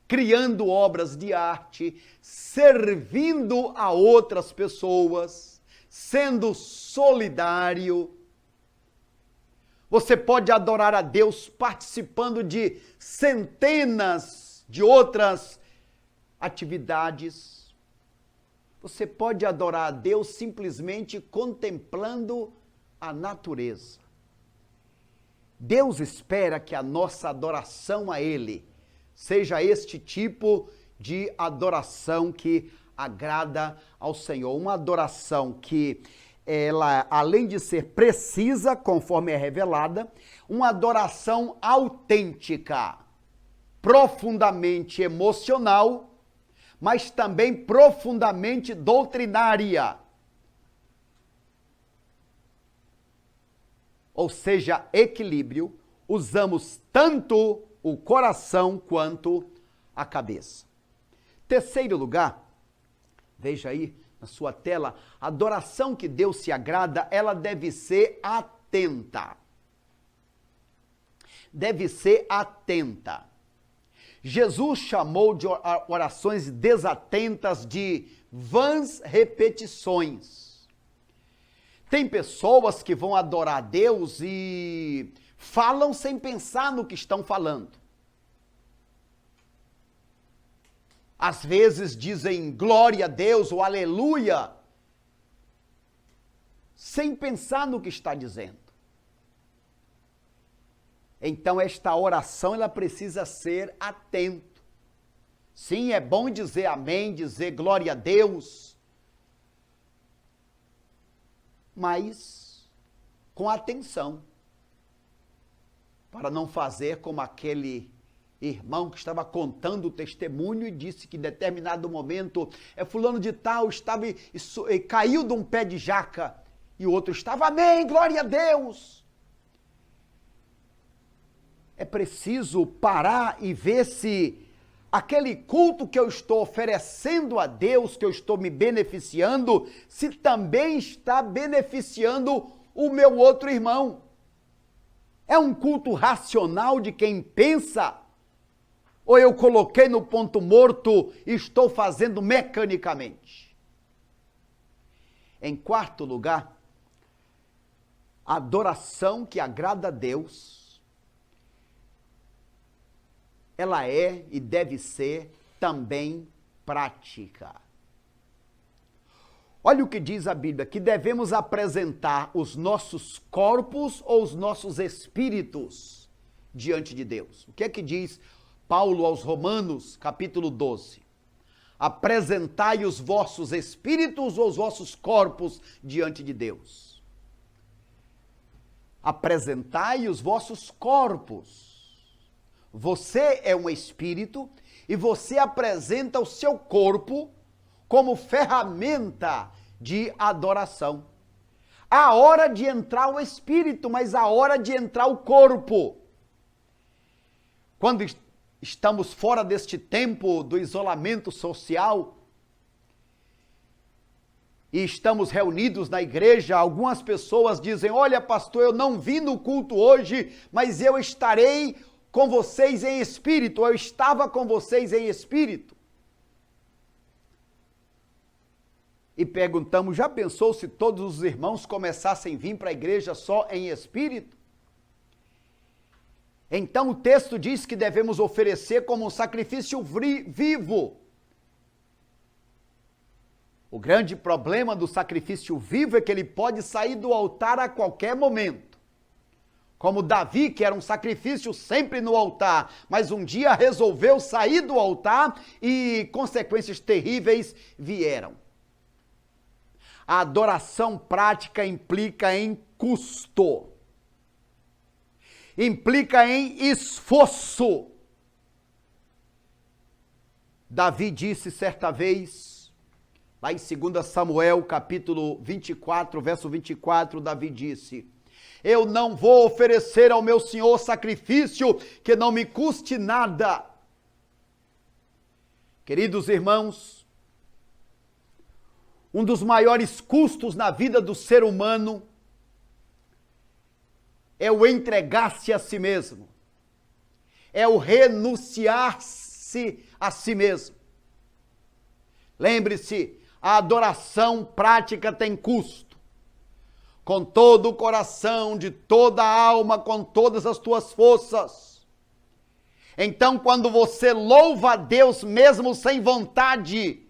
criando obras de arte, servindo a outras pessoas, sendo solidário. Você pode adorar a Deus participando de centenas de outras atividades. Você pode adorar a Deus simplesmente contemplando a natureza. Deus espera que a nossa adoração a Ele seja este tipo de adoração que agrada ao Senhor. Uma adoração que ela, além de ser precisa, conforme é revelada, uma adoração autêntica, profundamente emocional, mas também profundamente doutrinária. Ou seja, equilíbrio, usamos tanto o coração quanto a cabeça. Terceiro lugar, veja aí na sua tela, a adoração que Deus se agrada, ela deve ser atenta. Deve ser atenta. Jesus chamou de orações desatentas de vãs repetições. Tem pessoas que vão adorar a Deus e falam sem pensar no que estão falando. Às vezes dizem glória a Deus ou aleluia, sem pensar no que está dizendo. Então esta oração ela precisa ser atento. Sim, é bom dizer amém, dizer glória a Deus, mas com atenção, para não fazer como aquele irmão que estava contando o testemunho e disse que em determinado momento fulano de tal estava e caiu de um pé de jaca e o outro estava, amém, glória a Deus. É preciso parar e ver se aquele culto que eu estou oferecendo a Deus, que eu estou me beneficiando, se também está beneficiando o meu outro irmão. É um culto racional de quem pensa? Ou eu coloquei no ponto morto e estou fazendo mecanicamente? Em quarto lugar, a adoração que agrada a Deus, ela é e deve ser também prática. Olha o que diz a Bíblia, que devemos apresentar os nossos corpos ou os nossos espíritos diante de Deus. O que é que diz Paulo aos Romanos, capítulo 12? Apresentai os vossos espíritos ou os vossos corpos diante de Deus. Apresentai os vossos corpos. Você é um espírito e você apresenta o seu corpo como ferramenta de adoração. Há hora de entrar o espírito, mas há hora de entrar o corpo. Quando estamos fora deste tempo do isolamento social e estamos reunidos na igreja, algumas pessoas dizem, olha pastor, eu não vim no culto hoje, mas eu estarei com vocês em espírito, eu estava com vocês em espírito. E perguntamos, já pensou se todos os irmãos começassem a vir para a igreja só em espírito? Então o texto diz que devemos oferecer como um sacrifício vivo. O grande problema do sacrifício vivo é que ele pode sair do altar a qualquer momento. Como Davi, que era um sacrifício sempre no altar, mas um dia resolveu sair do altar e consequências terríveis vieram. A adoração prática implica em custo, implica em esforço. Davi disse certa vez, Lá em 2 Samuel, capítulo 24, verso 24, Davi disse: eu não vou oferecer ao meu Senhor sacrifício que não me custe nada. Queridos irmãos, um dos maiores custos na vida do ser humano é o entregar-se a si mesmo, é o renunciar-se a si mesmo. Lembre-se, a adoração prática tem custo. Com todo o coração, de toda a alma, com todas as tuas forças. Então, quando você louva a Deus mesmo sem vontade,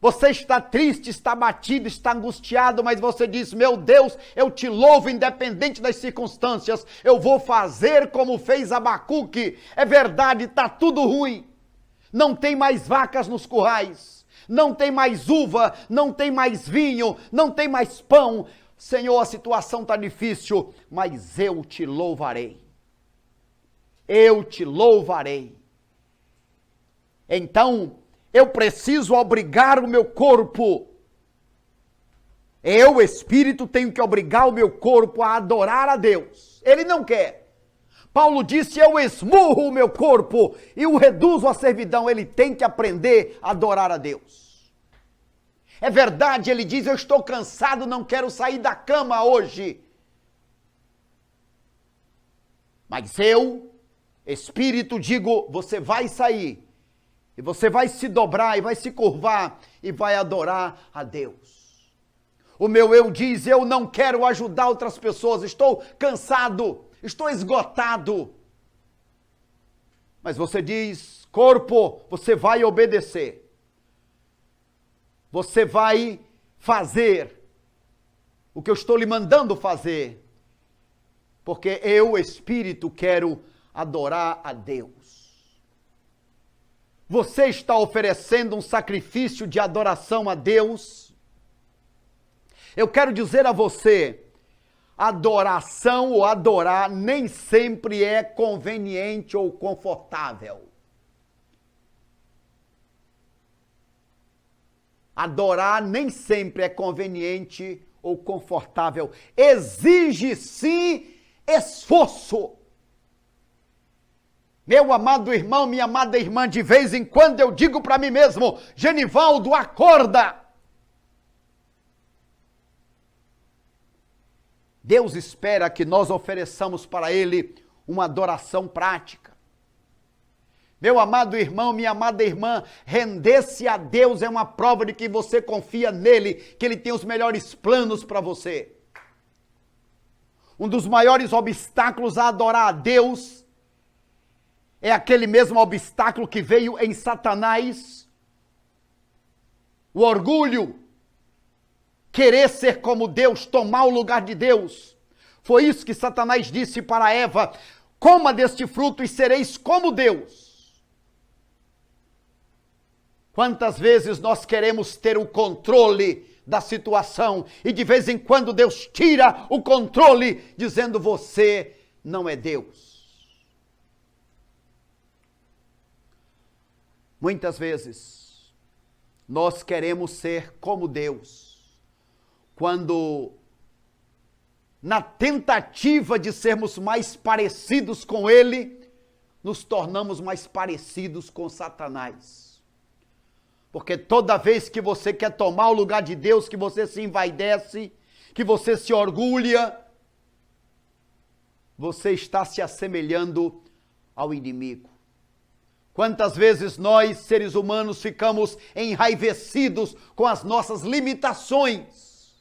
você está triste, está abatido, está angustiado, mas você diz: meu Deus, eu te louvo independente das circunstâncias, eu vou fazer como fez Abacuque. É verdade, está tudo ruim, não tem mais vacas nos currais, não tem mais uva, não tem mais vinho, não tem mais pão. Senhor, a situação está difícil, mas eu te louvarei. Eu te louvarei. Então, eu preciso obrigar o meu corpo. Eu, espírito, tenho que obrigar o meu corpo a adorar a Deus. Ele não quer. Paulo disse: eu esmurro o meu corpo e o reduzo à servidão. Ele tem que aprender a adorar a Deus. É verdade, ele diz: eu estou cansado, não quero sair da cama hoje. Mas eu, espírito, digo: você vai sair. E você vai se dobrar e vai se curvar e vai adorar a Deus. O meu eu diz: eu não quero ajudar outras pessoas, estou cansado, estou esgotado. Mas você diz: corpo, você vai obedecer. Você vai fazer o que eu estou lhe mandando fazer. Porque eu, espírito, quero adorar a Deus. Você está oferecendo um sacrifício de adoração a Deus? Eu quero dizer a você, adoração ou adorar nem sempre é conveniente ou confortável. Adorar nem sempre é conveniente ou confortável. Exige sim esforço. Meu amado irmão, minha amada irmã, de vez em quando eu digo para mim mesmo: Genivaldo, acorda! Deus espera que nós ofereçamos para Ele uma adoração prática. Meu amado irmão, minha amada irmã, render-se a Deus é uma prova de que você confia nele, que Ele tem os melhores planos para você. Um dos maiores obstáculos a adorar a Deus é aquele mesmo obstáculo que veio em Satanás: o orgulho, querer ser como Deus, tomar o lugar de Deus. Foi isso que Satanás disse para Eva: coma deste fruto e sereis como Deus. Quantas vezes nós queremos ter o controle da situação e de vez em quando Deus tira o controle, dizendo: você não é Deus. Muitas vezes nós queremos ser como Deus, quando na tentativa de sermos mais parecidos com Ele, nos tornamos mais parecidos com Satanás. Porque toda vez que você quer tomar o lugar de Deus, que você se envaidece, que você se orgulha, você está se assemelhando ao inimigo. Quantas vezes nós, seres humanos, ficamos enraivecidos com as nossas limitações?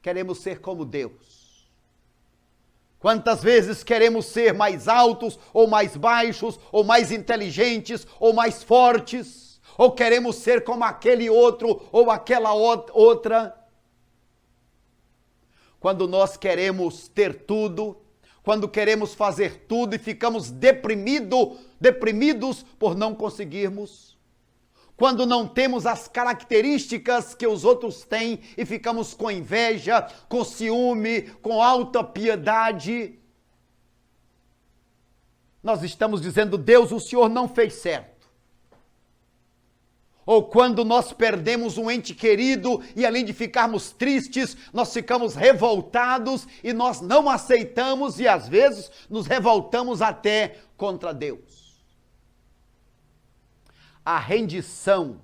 Queremos ser como Deus. Quantas vezes queremos ser mais altos, ou mais baixos, ou mais inteligentes, ou mais fortes? Ou queremos ser como aquele outro ou aquela outra? Quando nós queremos ter tudo, quando queremos fazer tudo e ficamos deprimidos por não conseguirmos, quando não temos as características que os outros têm e ficamos com inveja, com ciúme, com alta piedade, nós estamos dizendo: Deus, o Senhor não fez certo. ou quando nós perdemos um ente querido e além de ficarmos tristes, nós ficamos revoltados e nós não aceitamos e às vezes nos revoltamos até contra Deus. A rendição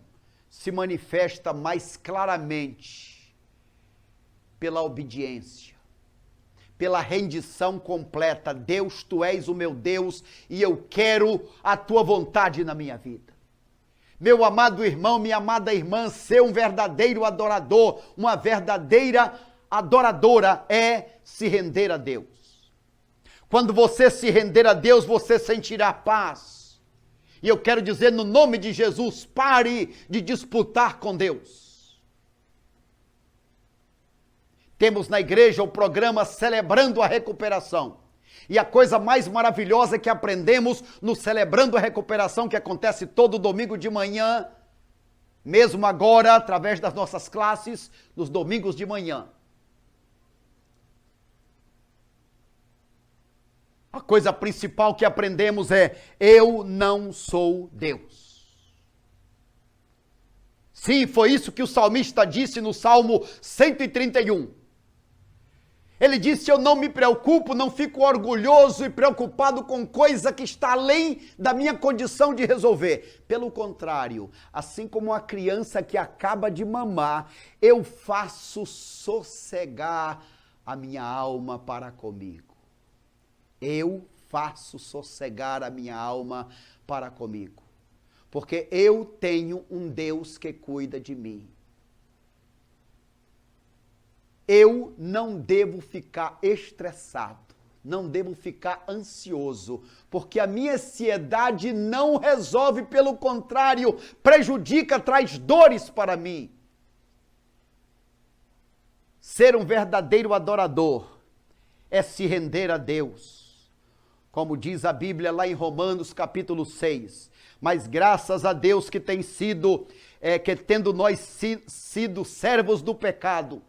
se manifesta mais claramente pela obediência, pela rendição completa. Deus, tu és o meu Deus e eu quero a tua vontade na minha vida. Meu amado irmão, minha amada irmã, ser um verdadeiro adorador, uma verdadeira adoradora é se render a Deus. Quando você se render a Deus, você sentirá paz. E eu quero dizer no nome de Jesus, pare de disputar com Deus. Temos na igreja o programa Celebrando a Recuperação. E a coisa mais maravilhosa que aprendemos no Celebrando a Recuperação, que acontece todo domingo de manhã, mesmo agora, através das nossas classes, nos domingos de manhã. A coisa principal que aprendemos é: eu não sou Deus. Sim, foi isso que o salmista disse no Salmo 131. Ele disse: eu não me preocupo, não fico orgulhoso e preocupado com coisa que está além da minha condição de resolver. Pelo contrário, assim como a criança que acaba de mamar, eu faço sossegar a minha alma para comigo. Eu faço sossegar a minha alma para comigo. Porque eu tenho um Deus que cuida de mim. Eu não devo ficar estressado, não devo ficar ansioso, porque a minha ansiedade não resolve, pelo contrário, prejudica, traz dores para mim. Ser um verdadeiro adorador é se render a Deus, como diz a Bíblia lá em Romanos capítulo 6, mas graças a Deus que tem sido, que tendo nós sido servos do pecado,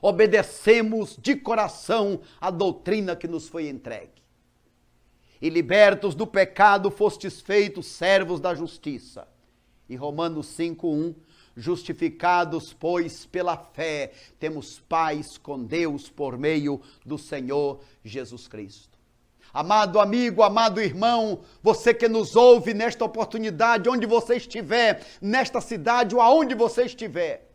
obedecemos de coração a doutrina que nos foi entregue. E libertos do pecado, fostes feitos servos da justiça. E Romanos 5:1, justificados, pois, pela fé, temos paz com Deus por meio do Senhor Jesus Cristo. Amado amigo, amado irmão, você que nos ouve nesta oportunidade, onde você estiver, nesta cidade ou aonde você estiver,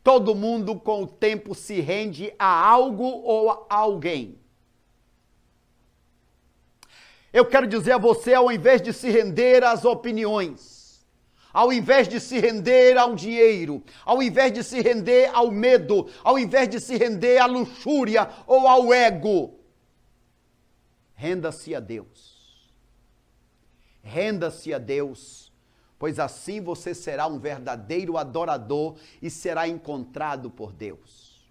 todo mundo com o tempo se rende a algo ou a alguém. Eu quero dizer a você, ao invés de se render às opiniões, ao invés de se render ao dinheiro, ao invés de se render ao medo, ao invés de se render à luxúria ou ao ego, renda-se a Deus. Renda-se a Deus. Pois assim você será um verdadeiro adorador e será encontrado por Deus.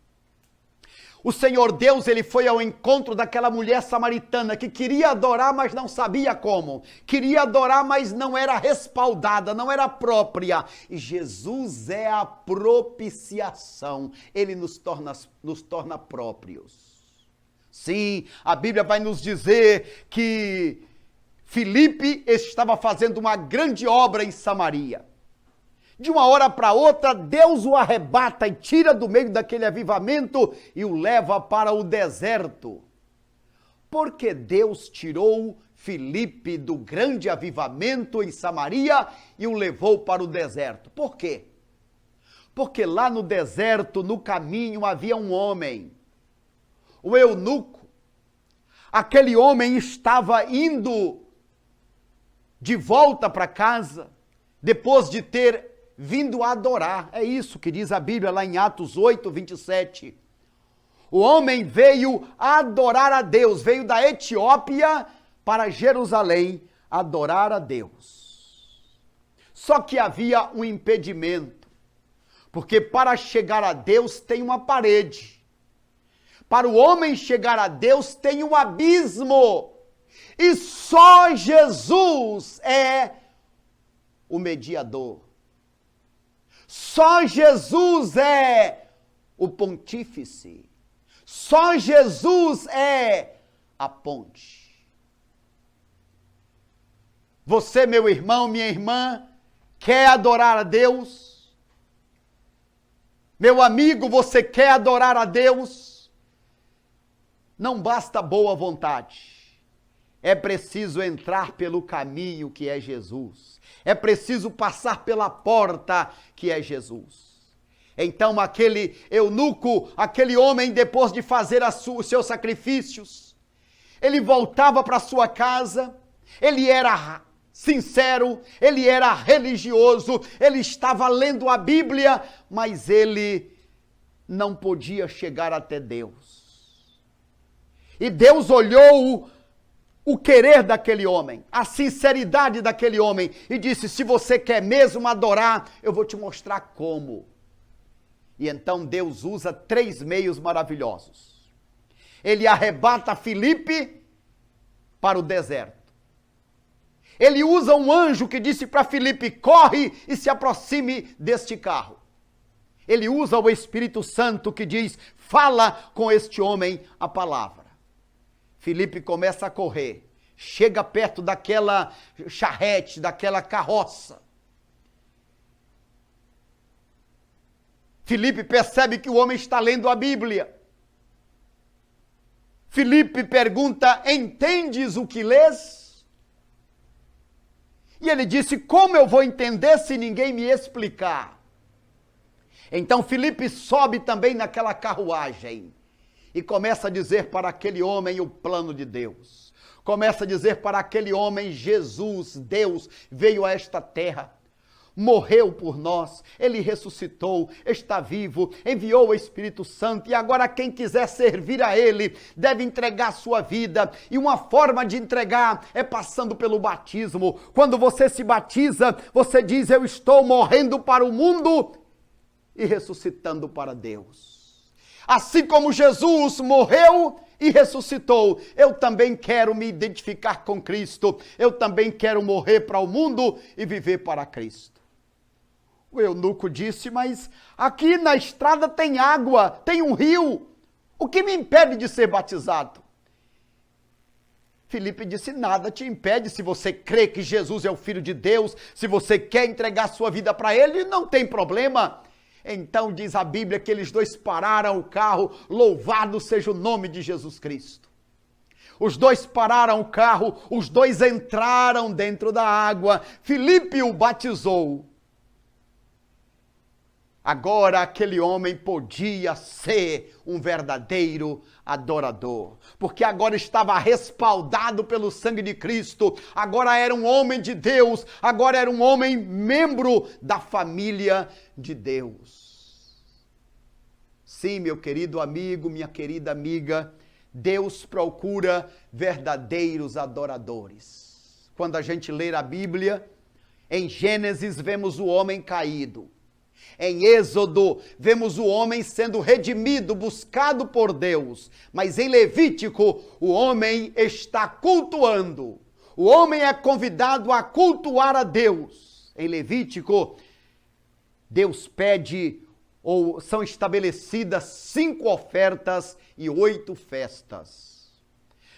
O Senhor Deus, ele foi ao encontro daquela mulher samaritana que queria adorar, mas não sabia como. Queria adorar, mas não era respaldada, não era própria. E Jesus é a propiciação. Ele nos torna próprios. Sim, a Bíblia vai nos dizer que Filipe estava fazendo uma grande obra em Samaria. De uma hora para outra, Deus o arrebata e tira do meio daquele avivamento e o leva para o deserto. Porque Deus tirou Filipe do grande avivamento em Samaria e o levou para o deserto. Por quê? Porque lá no deserto, no caminho, havia um homem, o eunuco. Aquele homem estava indo de volta para casa, depois de ter vindo a adorar. É isso que diz a Bíblia lá em Atos 8, 27. O homem veio adorar a Deus, veio da Etiópia para Jerusalém adorar a Deus. Só que havia um impedimento, porque para chegar a Deus tem uma parede. Para o homem chegar a Deus tem um abismo. E só Jesus é o mediador. Só Jesus é o pontífice. Só Jesus é a ponte. Você, meu irmão, minha irmã, quer adorar a Deus? Meu amigo, você quer adorar a Deus? Não basta boa vontade. É preciso entrar pelo caminho que é Jesus. É preciso passar pela porta que é Jesus. Então aquele eunuco, aquele homem, depois de fazer os seus sacrifícios, ele voltava para sua casa, ele era sincero, ele era religioso, ele estava lendo a Bíblia, mas ele não podia chegar até Deus. E Deus olhou o querer daquele homem, a sinceridade daquele homem, e disse: se você quer mesmo adorar, eu vou te mostrar como. E então Deus usa 3 meios maravilhosos. Ele arrebata Filipe para o deserto. Ele usa um anjo que disse para Filipe: corre e se aproxime deste carro. Ele usa o Espírito Santo que diz: fala com este homem a palavra. Filipe começa a correr, chega perto daquela charrete, daquela carroça. Filipe percebe que o homem está lendo a Bíblia. Filipe pergunta: entendes o que lês? E ele disse: como eu vou entender se ninguém me explicar? Então Filipe sobe também naquela carruagem e começa a dizer para aquele homem o plano de Deus. Começa a dizer para aquele homem: Jesus, Deus, veio a esta terra, morreu por nós, Ele ressuscitou, está vivo, enviou o Espírito Santo, e agora quem quiser servir a Ele deve entregar sua vida, e uma forma de entregar é passando pelo batismo. Quando você se batiza, você diz: eu estou morrendo para o mundo e ressuscitando para Deus. Assim como Jesus morreu e ressuscitou, eu também quero me identificar com Cristo, eu também quero morrer para o mundo e viver para Cristo. O eunuco disse: mas aqui na estrada tem água, tem um rio, o que me impede de ser batizado? Filipe disse: nada te impede, se você crê que Jesus é o Filho de Deus, se você quer entregar sua vida para Ele, não tem problema. Então diz a Bíblia que eles dois pararam o carro, louvado seja o nome de Jesus Cristo. Os dois pararam o carro, os dois entraram dentro da água, Filipe o batizou. Agora aquele homem podia ser um verdadeiro adorador, porque agora estava respaldado pelo sangue de Cristo, agora era um homem de Deus, agora era um homem membro da família de Deus. Sim, meu querido amigo, minha querida amiga, Deus procura verdadeiros adoradores. Quando a gente lê a Bíblia, em Gênesis vemos o homem caído. Em Êxodo, vemos o homem sendo redimido, buscado por Deus. Mas em Levítico, o homem está cultuando. O homem é convidado a cultuar a Deus. Em Levítico, Deus pede, ou são estabelecidas 5 ofertas e 8 festas.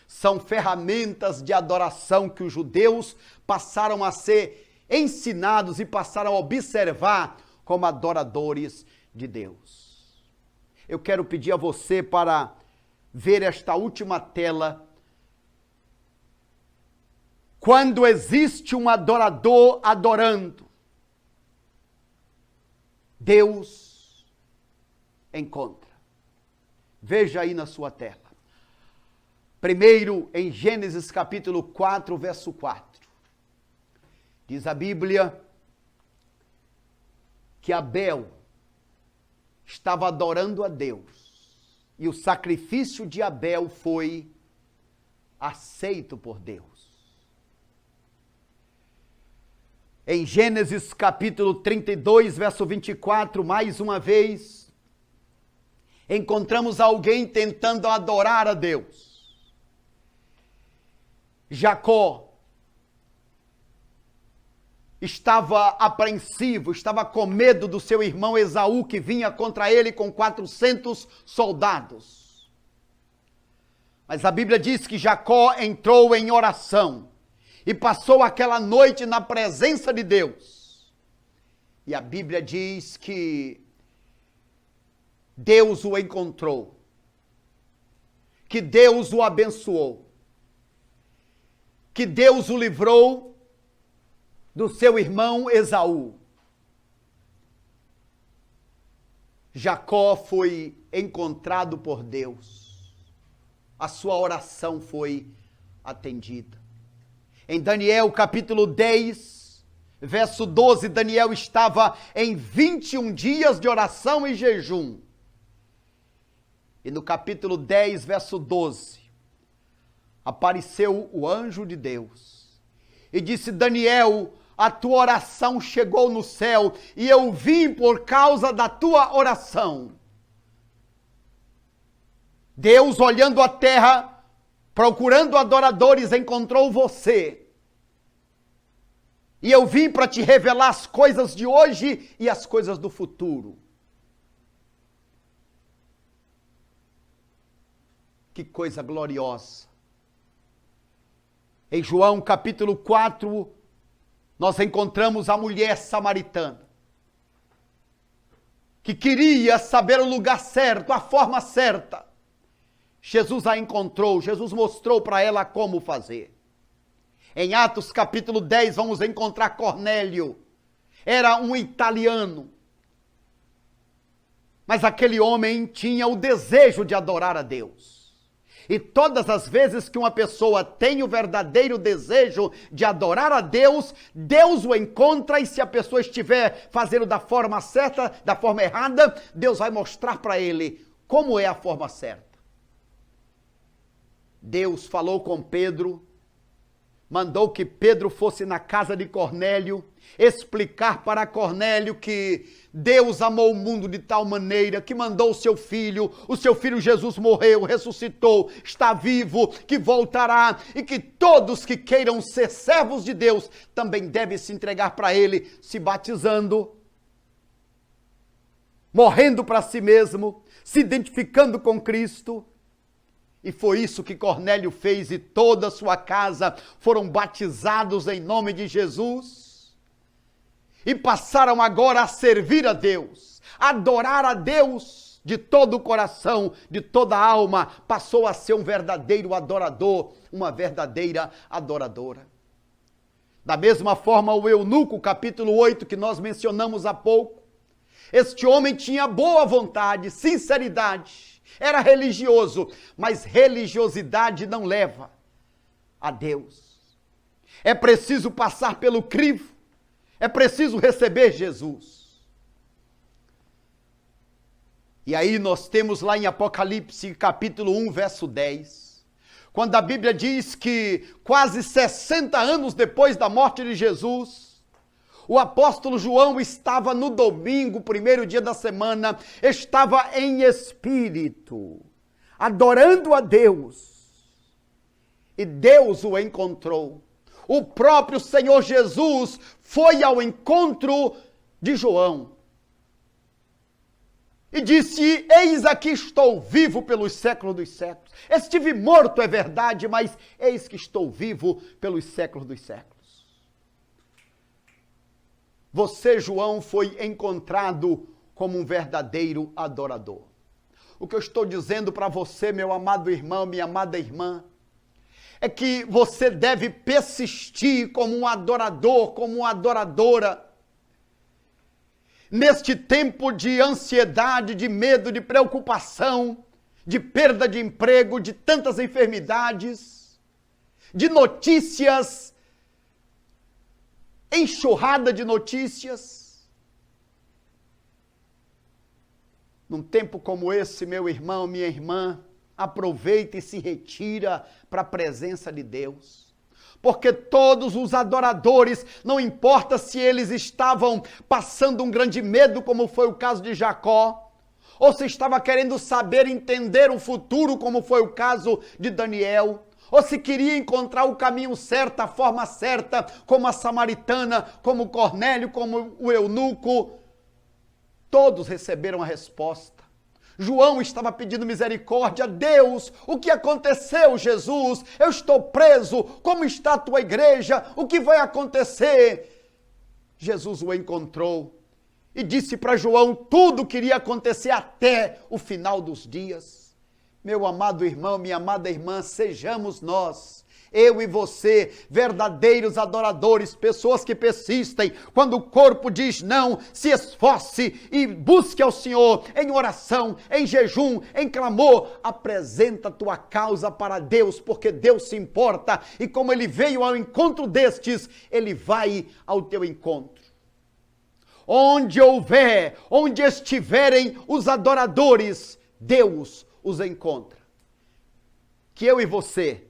São ferramentas de adoração que os judeus passaram a ser ensinados e passaram a observar como adoradores de Deus. Eu quero pedir a você para ver esta última tela. Quando existe um adorador adorando, Deus encontra. Veja aí na sua tela. Primeiro, em Gênesis capítulo 4, verso 4. Diz a Bíblia que Abel estava adorando a Deus e o sacrifício de Abel foi aceito por Deus. Em Gênesis capítulo 32, verso 24, mais uma vez, encontramos alguém tentando adorar a Deus. Jacó estava apreensivo, estava com medo do seu irmão Esaú, que vinha contra ele com 400 soldados. Mas a Bíblia diz que Jacó entrou em oração e passou aquela noite na presença de Deus. E a Bíblia diz que Deus o encontrou, que Deus o abençoou, que Deus o livrou do seu irmão Esaú. Jacó foi encontrado por Deus. A sua oração foi atendida. Em Daniel capítulo 10, verso 12, Daniel estava em 21 dias de oração e jejum. E no capítulo 10, verso 12, apareceu o anjo de Deus e disse: Daniel, a tua oração chegou no céu e eu vim por causa da tua oração. Deus, olhando a terra, procurando adoradores, encontrou você. E eu vim para te revelar as coisas de hoje e as coisas do futuro. Que coisa gloriosa. Em João capítulo 4, nós encontramos a mulher samaritana, que queria saber o lugar certo, a forma certa. Jesus a encontrou, Jesus mostrou para ela como fazer. Em Atos capítulo 10, vamos encontrar Cornélio. Era um italiano. Mas aquele homem tinha o desejo de adorar a Deus. E todas as vezes que uma pessoa tem o verdadeiro desejo de adorar a Deus, Deus o encontra, e se a pessoa estiver fazendo da forma certa, da forma errada, Deus vai mostrar para ele como é a forma certa. Deus falou com Pedro, mandou que Pedro fosse na casa de Cornélio, explicar para Cornélio que Deus amou o mundo de tal maneira que mandou o seu filho Jesus morreu, ressuscitou, está vivo, que voltará, e que todos que queiram ser servos de Deus também devem se entregar para ele, se batizando, morrendo para si mesmo, se identificando com Cristo. E foi isso que Cornélio fez, e toda a sua casa foram batizados em nome de Jesus. E passaram agora a servir a Deus, adorar a Deus de todo o coração, de toda a alma. Passou a ser um verdadeiro adorador, uma verdadeira adoradora. Da mesma forma, o eunuco, capítulo 8, que nós mencionamos há pouco. Este homem tinha boa vontade, sinceridade. Era religioso, mas religiosidade não leva a Deus. É preciso passar pelo crivo, é preciso receber Jesus. E aí nós temos lá em Apocalipse, capítulo 1, verso 10, quando a Bíblia diz que quase 60 anos depois da morte de Jesus, o apóstolo João estava no domingo, primeiro dia da semana, estava em espírito, adorando a Deus. E Deus o encontrou. O próprio Senhor Jesus foi ao encontro de João. E disse: eis aqui estou vivo pelos séculos dos séculos. Estive morto, é verdade, mas eis que estou vivo pelos séculos dos séculos. Você, João, foi encontrado como um verdadeiro adorador. O que eu estou dizendo para você, meu amado irmão, minha amada irmã, é que você deve persistir como um adorador, como uma adoradora. Neste tempo de ansiedade, de medo, de preocupação, de perda de emprego, de tantas enfermidades, de notícias, enxurrada de notícias. Num tempo como esse, meu irmão, minha irmã, aproveita e se retira para a presença de Deus. Porque todos os adoradores, não importa se eles estavam passando um grande medo, como foi o caso de Jacó, ou se estava querendo saber, entender o futuro, como foi o caso de Daniel, ou se queria encontrar o caminho certo, a forma certa, como a samaritana, como Cornélio, como o eunuco, todos receberam a resposta. João estava pedindo misericórdia. Deus, o que aconteceu, Jesus? Eu estou preso, como está a tua igreja? O que vai acontecer? Jesus o encontrou e disse para João tudo que iria acontecer até o final dos dias. Meu amado irmão, minha amada irmã, sejamos nós, eu e você, verdadeiros adoradores, pessoas que persistem. Quando o corpo diz não, se esforce e busque ao Senhor em oração, em jejum, em clamor. Apresenta a tua causa para Deus, porque Deus se importa. E como Ele veio ao encontro destes, Ele vai ao teu encontro. Onde houver, onde estiverem os adoradores, Deus os encontra. Que eu e você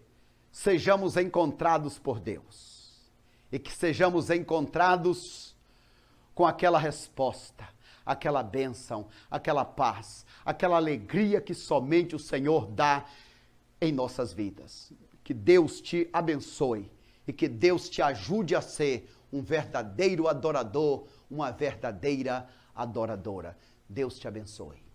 sejamos encontrados por Deus e que sejamos encontrados com aquela resposta, aquela bênção, aquela paz, aquela alegria que somente o Senhor dá em nossas vidas. Que Deus te abençoe e que Deus te ajude a ser um verdadeiro adorador, uma verdadeira adoradora. Deus te abençoe.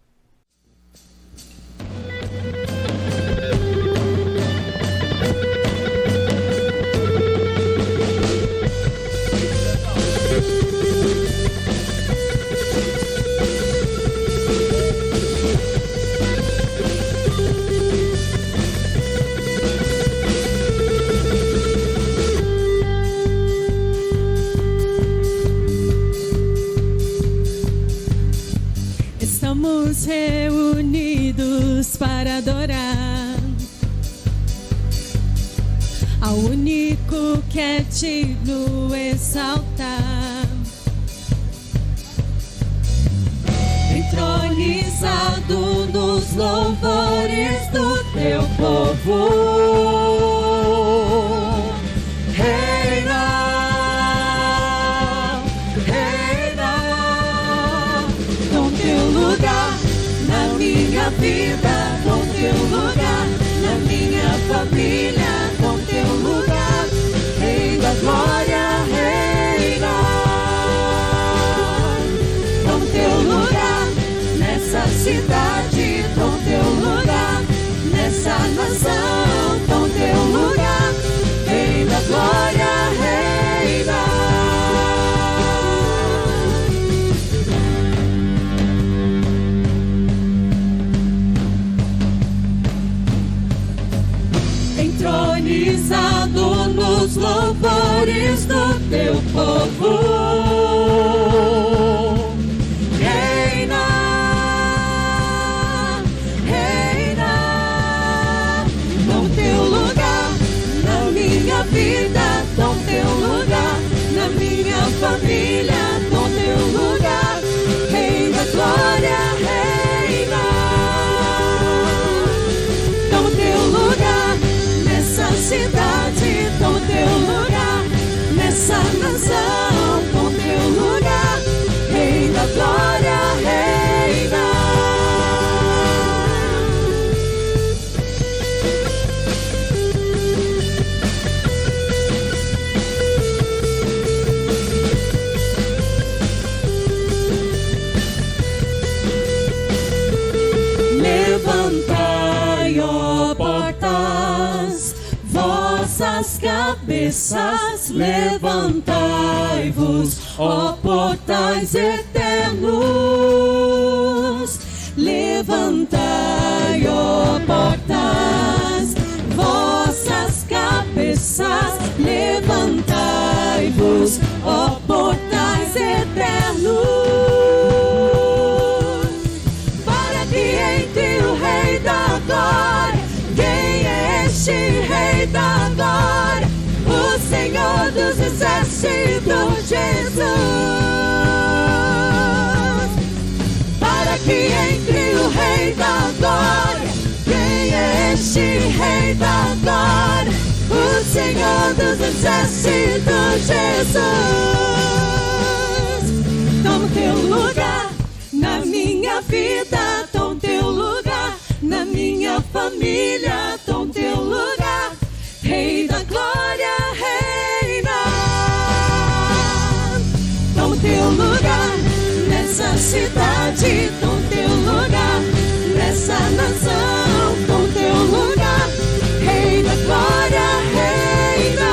Estamos reunidos para adorar ao único que é digno exaltar, entronizado nos louvores do teu povo. Vida, com teu lugar, na minha família, com teu lugar, Rei da glória, reina. Com teu lugar, nessa cidade, com teu lugar, nessa nação, com teu lugar, Rei da glória, reina. Entronizado nos louvores do teu povo, reina, reina, com teu lugar na minha vida, com teu lugar na minha família, com teu lugar, Rei da glória, reina, com teu lugar nessa cidade, com teu lugar, nessa nação, com teu lugar, Rei da glória, reina. Levantai, ó portas, vossas cabeças, levantai-vos, ó portais eternos. Levantai, ó portas, vossas cabeças, levantai-vos, ó portais eternos, para que entre o Rei da glória. Quem é este Rei da glória? O Senhor dos exércitos, Jesus. Para que entre o Rei da glória. Quem é este Rei da glória? O Senhor dos exércitos, Jesus. Toma teu lugar na minha vida, toma teu lugar na minha família, toma teu lugar, Rei da glória, reina. Toma teu lugar nessa cidade, toma teu lugar nessa nação, toma teu lugar, Rei da glória, reina.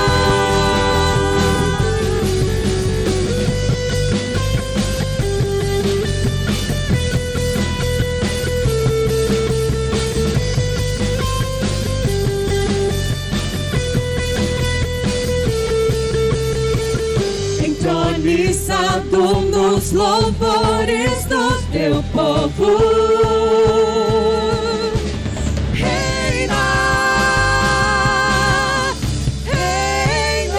os louvores do teu povo. Reina, reina.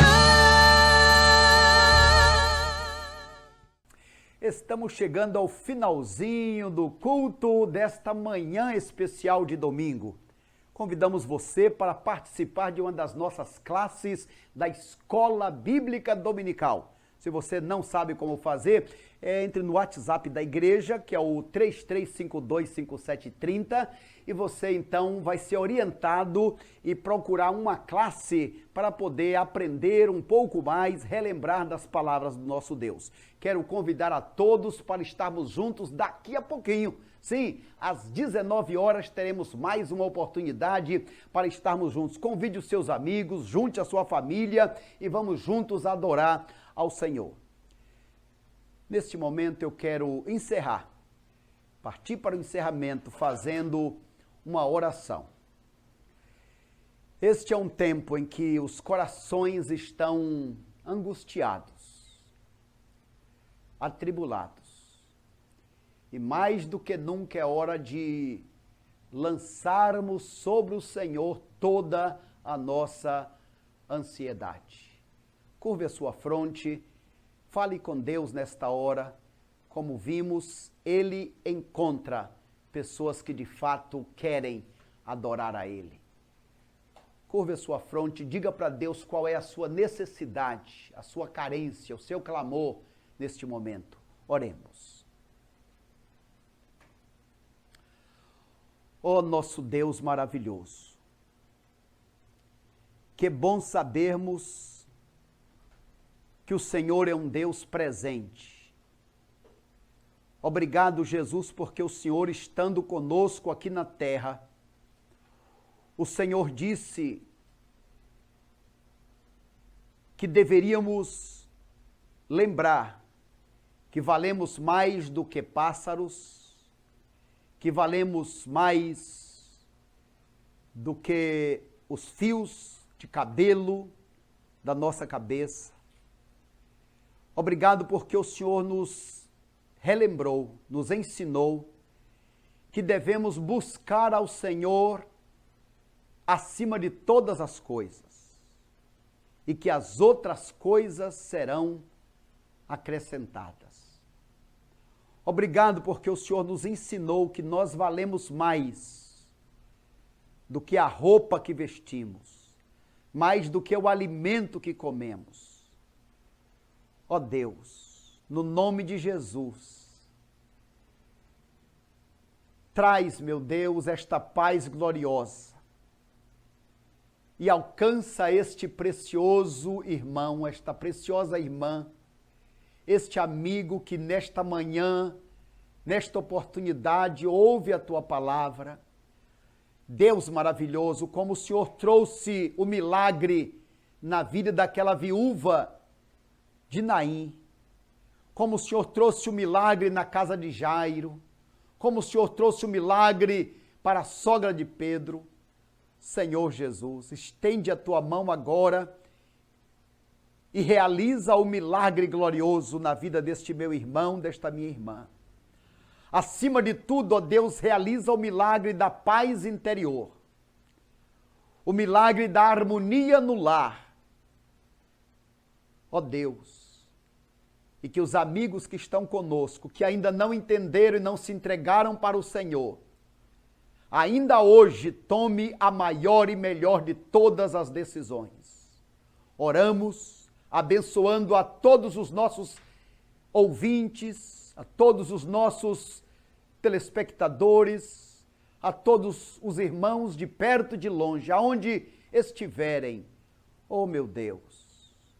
Estamos chegando ao finalzinho do culto desta manhã especial de domingo. Convidamos você para participar de uma das nossas classes da Escola Bíblica Dominical. Se você não sabe como fazer, entre no WhatsApp da igreja, que é o 33525730, e você então vai ser orientado e procurar uma classe para poder aprender um pouco mais, relembrar das palavras do nosso Deus. Quero convidar a todos para estarmos juntos daqui a pouquinho. Sim, às 19 horas teremos mais uma oportunidade para estarmos juntos. Convide os seus amigos, junte a sua família e vamos juntos adorar ao Senhor. Neste momento eu quero encerrar, partir para o encerramento fazendo uma oração. Este é um tempo em que os corações estão angustiados, atribulados. E mais do que nunca é hora de lançarmos sobre o Senhor toda a nossa ansiedade. Curve a sua fronte, fale com Deus nesta hora. Como vimos, Ele encontra pessoas que de fato querem adorar a Ele. Curve a sua fronte, diga para Deus qual é a sua necessidade, a sua carência, o seu clamor neste momento. Oremos. Ó nosso Deus maravilhoso, que bom sabermos que o Senhor é um Deus presente. Obrigado, Jesus, porque o Senhor, estando conosco aqui na terra, o Senhor disse que deveríamos lembrar que valemos mais do que pássaros, que valemos mais do que os fios de cabelo da nossa cabeça. Obrigado porque o Senhor nos relembrou, nos ensinou que devemos buscar ao Senhor acima de todas as coisas e que as outras coisas serão acrescentadas. Obrigado porque o Senhor nos ensinou que nós valemos mais do que a roupa que vestimos, mais do que o alimento que comemos. Ó Deus, no nome de Jesus, traz, meu Deus, esta paz gloriosa e alcança este precioso irmão, esta preciosa irmã, este amigo que nesta manhã, nesta oportunidade, ouve a tua palavra. Deus maravilhoso, como o Senhor trouxe o milagre na vida daquela viúva de Naim, como o Senhor trouxe o milagre na casa de Jairo, como o Senhor trouxe o milagre para a sogra de Pedro. Senhor Jesus, estende a tua mão agora e realiza o milagre glorioso na vida deste meu irmão, desta minha irmã. Acima de tudo, ó Deus, realiza o milagre da paz interior, o milagre da harmonia no lar. Ó Deus, e que os amigos que estão conosco, que ainda não entenderam e não se entregaram para o Senhor, ainda hoje tome a maior e melhor de todas as decisões. Oramos abençoando a todos os nossos ouvintes, a todos os nossos telespectadores, a todos os irmãos de perto e de longe, aonde estiverem. Oh meu Deus,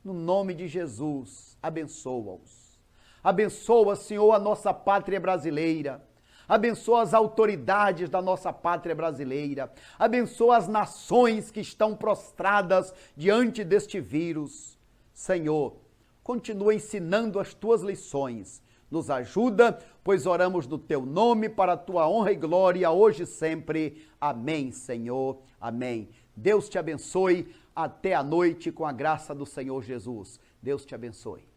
no nome de Jesus, abençoa-os. Abençoa, Senhor, a nossa pátria brasileira. Abençoa as autoridades da nossa pátria brasileira. Abençoa as nações que estão prostradas diante deste vírus. Senhor, continua ensinando as tuas lições. Nos ajuda, pois oramos no teu nome para a tua honra e glória, hoje e sempre. Amém, Senhor. Amém. Deus te abençoe. Até a noite com a graça do Senhor Jesus. Deus te abençoe.